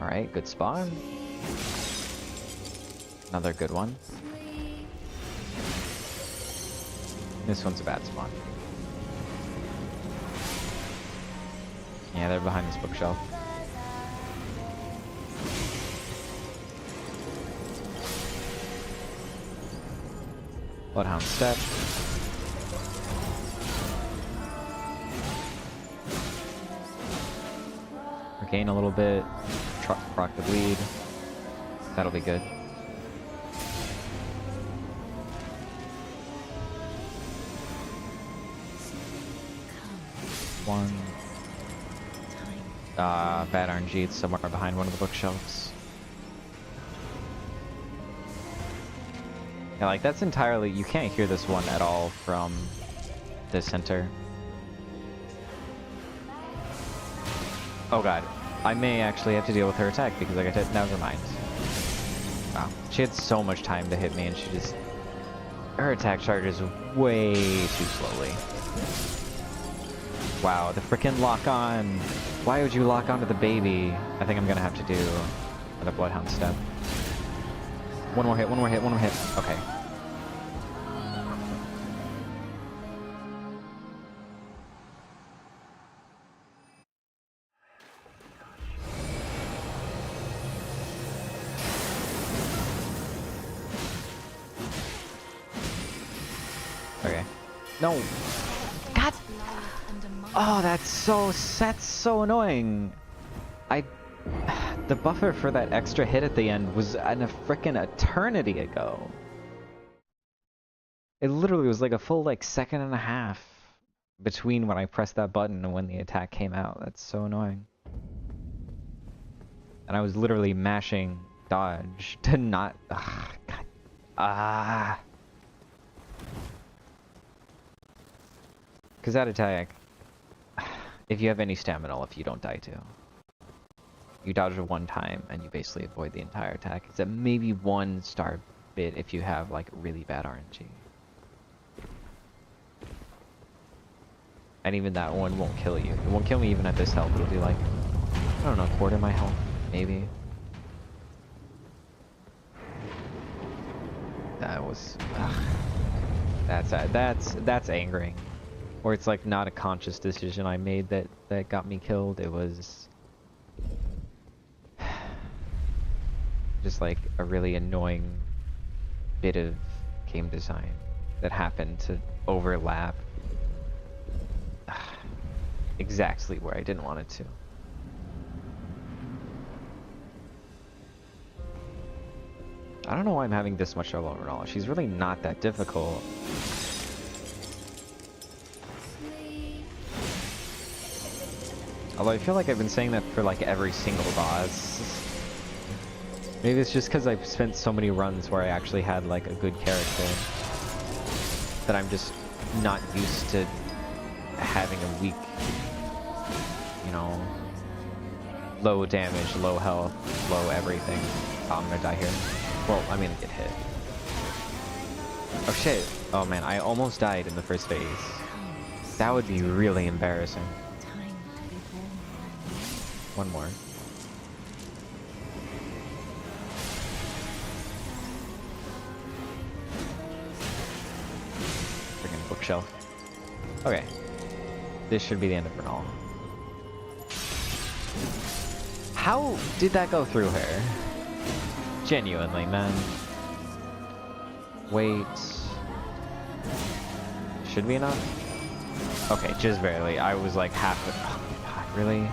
Alright, good spawn. Another good one. This one's a bad spawn. Yeah, they're behind this bookshelf. Bloodhound step. Regain a little bit. Proc the bleed. That'll be good. One. Bad RNG. It's somewhere behind one of the bookshelves. Yeah, like that's entirely, you can't hear this one at all from the center. Oh god, I may actually have to deal with her attack because I got hit. Never mind. Wow, she had so much time to hit me and she just, her attack charges way too slowly. Wow, the frickin' lock on. Why would you lock onto the baby? I think I'm gonna have to do the Bloodhound step. One more hit, one more hit, one more hit. Okay. Okay. No. God. Oh, that's so annoying. The buffer for that extra hit at the end was in a frickin' eternity ago. It literally was like a full like second and a half between when I pressed that button and when the attack came out. That's so annoying. And I was literally mashing dodge to not... Ugh, God. Ah. Because that attack, if you have any stamina, if you don't die too. You dodge it one time and you basically avoid the entire attack. It's at maybe 1 star bit if you have like really bad RNG. And even that one won't kill you. It won't kill me even at this health. It'll be like, I don't know, quarter my health, maybe. was... ugh. That's angering. Or it's like not a conscious decision I made that got me killed. It was just like a really annoying bit of game design that happened to overlap exactly where I didn't want it to. I don't know why I'm having this much trouble with Rennala. She's really not that difficult. Although I feel like I've been saying that for like every single boss. Maybe it's just because I've spent so many runs where I actually had like a good character that I'm just not used to having a weak, you know, low damage, low health, low everything. Oh, I'm gonna die here. Well, I'm gonna get hit. Oh shit. Oh man, I almost died in the first phase. That would be really embarrassing. One more. Freaking bookshelf. Okay. This should be the end of Rennala. How did that go through her? Genuinely, man. Wait. Should be enough? Okay, just barely. I was like half the... Oh my god, really?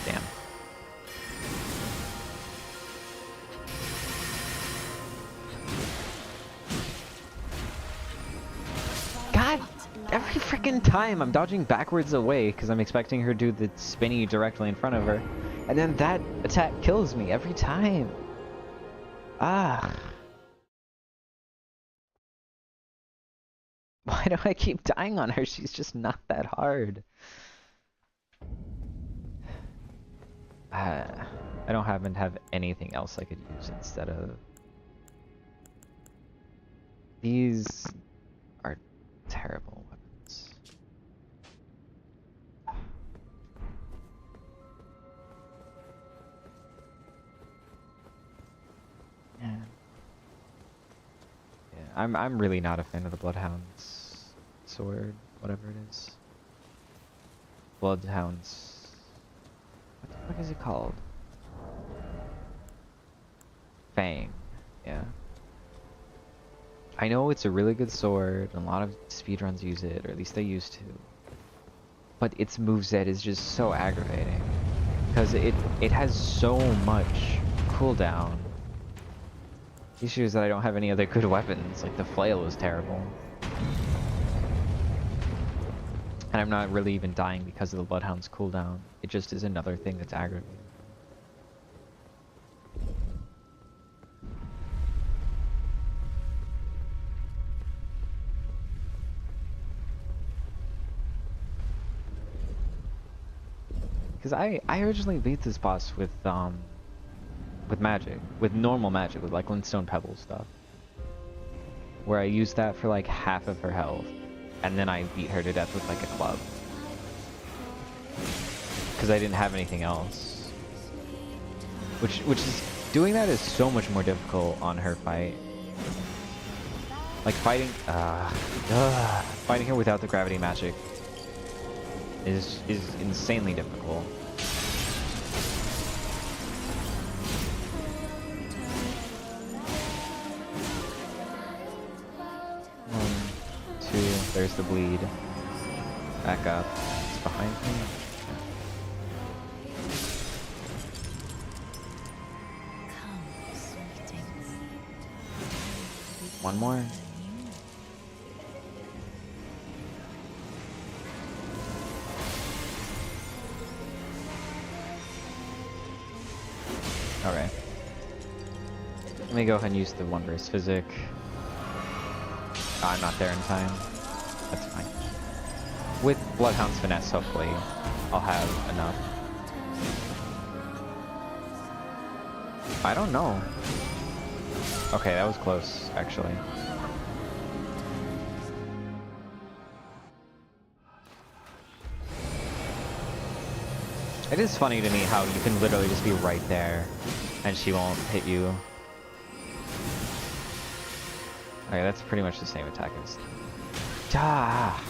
Damn. God, every freaking time I'm dodging backwards away because I'm expecting her to do the spinny directly in front of her. And then that attack kills me every time. Ah. Why do I keep dying on her? She's just not that hard. I don't happen to have anything else I could use instead of... These are terrible weapons. Yeah. I'm really not a fan of the Bloodhound's sword, whatever it is. Bloodhound's... What the fuck is it called? Fang. Yeah. I know it's a really good sword, and a lot of speedruns use it, or at least they used to. But its moveset is just so aggravating. Because it has so much cooldown. The issue is that I don't have any other good weapons, like the flail is terrible. And I'm not really even dying because of the Bloodhound's cooldown. It just is another thing that's aggravating. Because I originally beat this boss with magic, with normal magic, with like Glintstone Pebble stuff. Where I used that for like half of her health, and then I beat her to death with like a club. Because I didn't have anything else. Which is, doing that is so much more difficult on her fight. Like fighting her without the gravity magic is insanely difficult. There's the bleed. Back up. It's behind me. One more. Okay. Let me go ahead and use the Wondrous Physic. Oh, I'm not there in time. That's fine. With Bloodhound's Finesse, hopefully, I'll have enough. I don't know. Okay, that was close, actually. It is funny to me how you can literally just be right there and she won't hit you. Okay, that's pretty much the same attack as... Ah!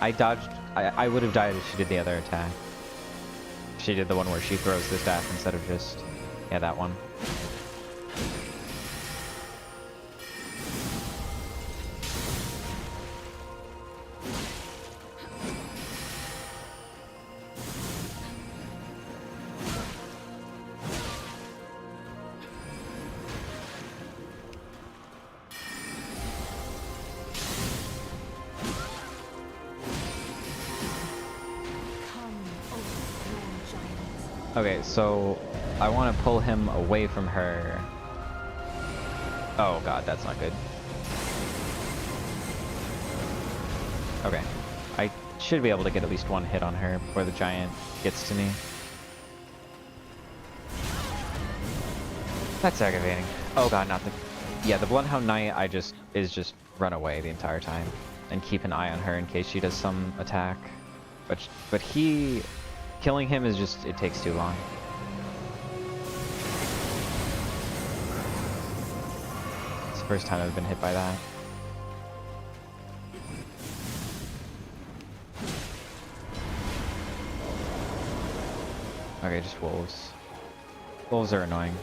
I dodged... I would have died if she did the other attack. She did the one where she throws the staff instead of just... Yeah, that one. Okay, so I want to pull him away from her. Oh god, that's not good. Okay, I should be able to get at least one hit on her before the giant gets to me. That's aggravating. Oh god, not the... Yeah, the Bloodhound Knight is just run away the entire time and keep an eye on her in case she does some attack. But he... Killing him is just, it takes too long. It's the first time I've been hit by that. Okay, just wolves. Wolves are annoying.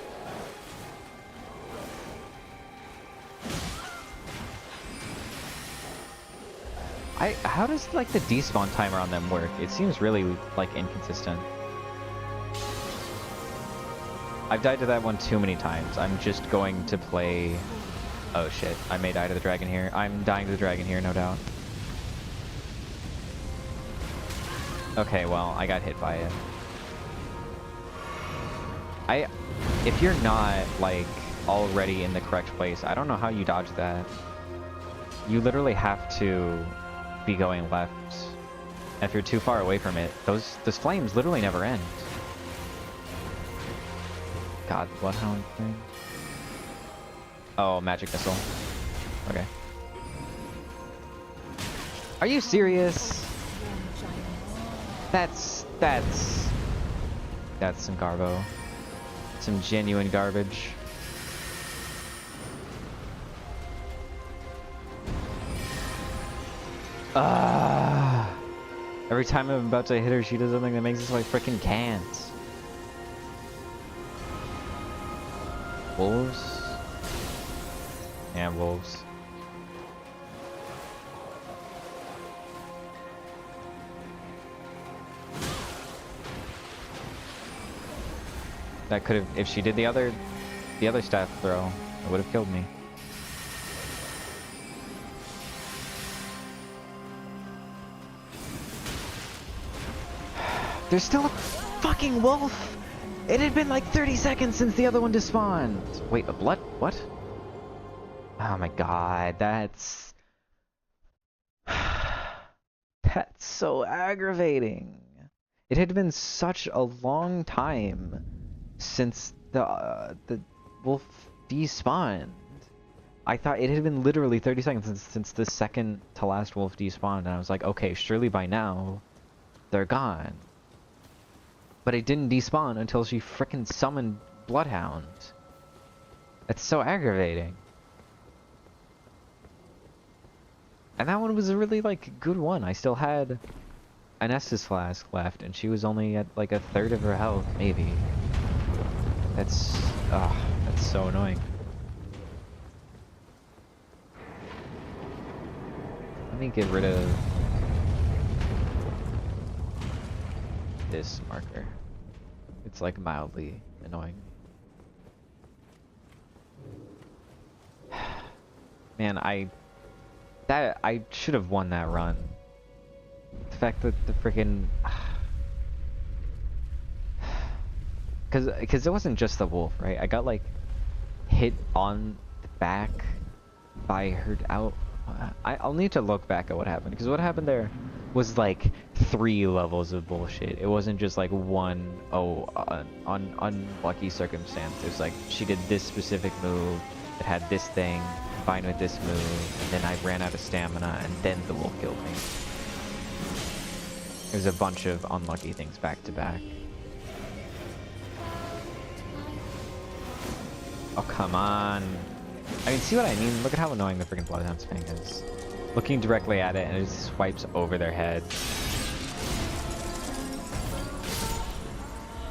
How does like the despawn timer on them work? It seems really like inconsistent. I've died to that one too many times. I'm just going to play... Oh shit, I may die to the dragon here. I'm dying to the dragon here, no doubt. Okay, well, I got hit by it. If you're not like already in the correct place, I don't know how you dodge that. You literally have to be going left. If you're too far away from it, those flames literally never end. God, Bloodhound thing. Oh, magic missile. Okay. Are you serious? That's some garbo. Some genuine garbage. Every time I'm about to hit her, she does something that makes it so I freaking can't. Wolves? Yeah, wolves. That could have, if she did the other staff throw, it would have killed me. There's still a fucking wolf! It had been like 30 seconds since the other one despawned! Wait, a blood? What? Oh my god, that's... That's so aggravating. It had been such a long time since the wolf despawned. I thought it had been literally 30 seconds since the second to last wolf despawned, and I was like, okay, surely by now they're gone. But it didn't despawn until she frickin' summoned Bloodhound. That's so aggravating. And that one was a really, like, good one. I still had an Estus Flask left, and she was only at, like, a third of her health, maybe. That's so annoying. Let me get rid of this marker. It's like mildly annoying. Man, I should have won that run. The fact that the freaking because it wasn't just the wolf, right? I got like hit on the back by her out. I'll need to look back at what happened, because what happened there was like 3 levels of bullshit. It wasn't just like one unlucky circumstance. It was like she did this specific move that had this thing combined with this move, and then I ran out of stamina, and then the wolf killed me. There's a bunch of unlucky things back to back. Oh, come on. I mean, see what I mean? Look at how annoying the freaking Bloodhound's Fang is. Looking directly at it and it just swipes over their head.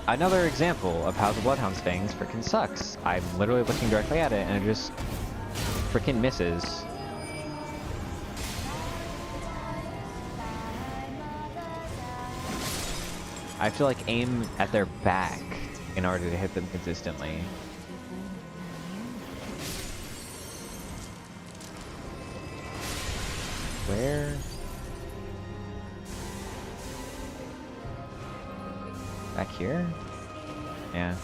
Another example of how the Bloodhound's Fangs freaking sucks. I'm literally looking directly at it and it just freaking misses. I have to like aim at their back in order to hit them consistently. Where? Back here? Yeah.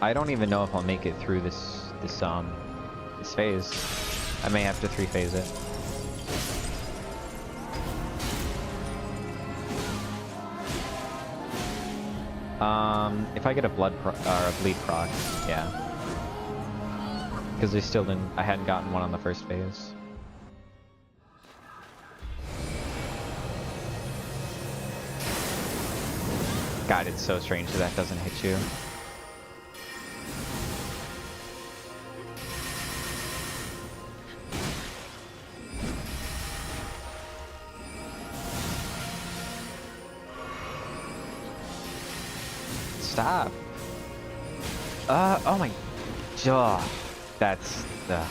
I don't even know if I'll make it through this phase. I may have to 3-phase it. If I get a bleed proc, yeah. Because I hadn't gotten one on the first phase. God, it's so strange that doesn't hit you. Stop. Oh my. That's the.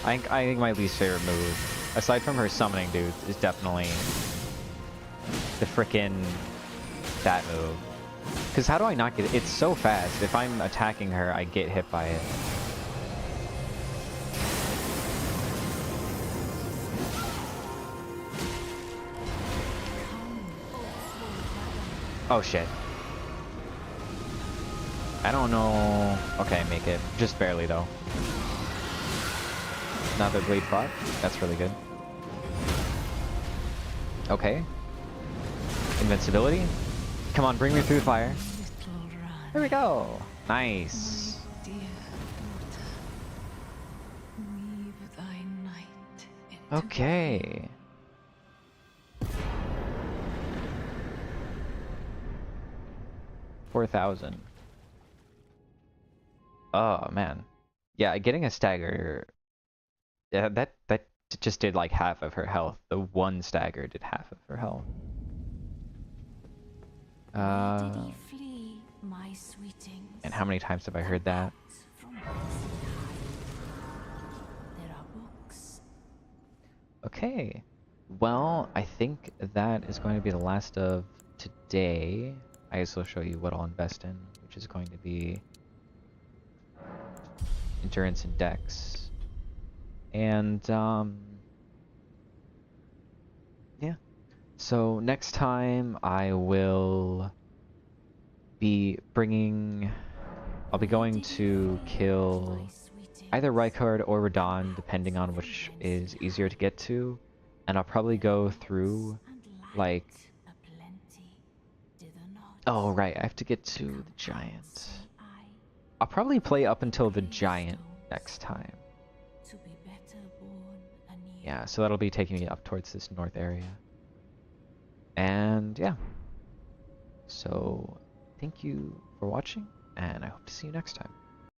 I think my least favorite move, aside from her summoning dude, is definitely the frickin' that move. Because how do I not get it? It's so fast. If I'm attacking her, I get hit by it. Oh shit. I don't know. Okay, make it. Just barely though. Another bleed proc. That's really good. Okay. Invincibility. Come on, bring me through the fire. There we go. Nice. Okay. $4,000. Oh man. Yeah, getting a stagger. Yeah, that just did like half of her health. The one stagger did half of her health. And how many times have I heard that? Okay. Well, I think that is going to be the last of today. I guess I'll show you what I'll invest in, which is going to be endurance and dex. And yeah. So next time I'll be going to kill either Rykard or Radahn, depending on which is easier to get to. And I'll probably go through like, oh right, I have to get to the giant. I'll probably play up until the giant next time. Yeah, so that'll be taking me up towards this north area. And yeah. So thank you for watching, and I hope to see you next time.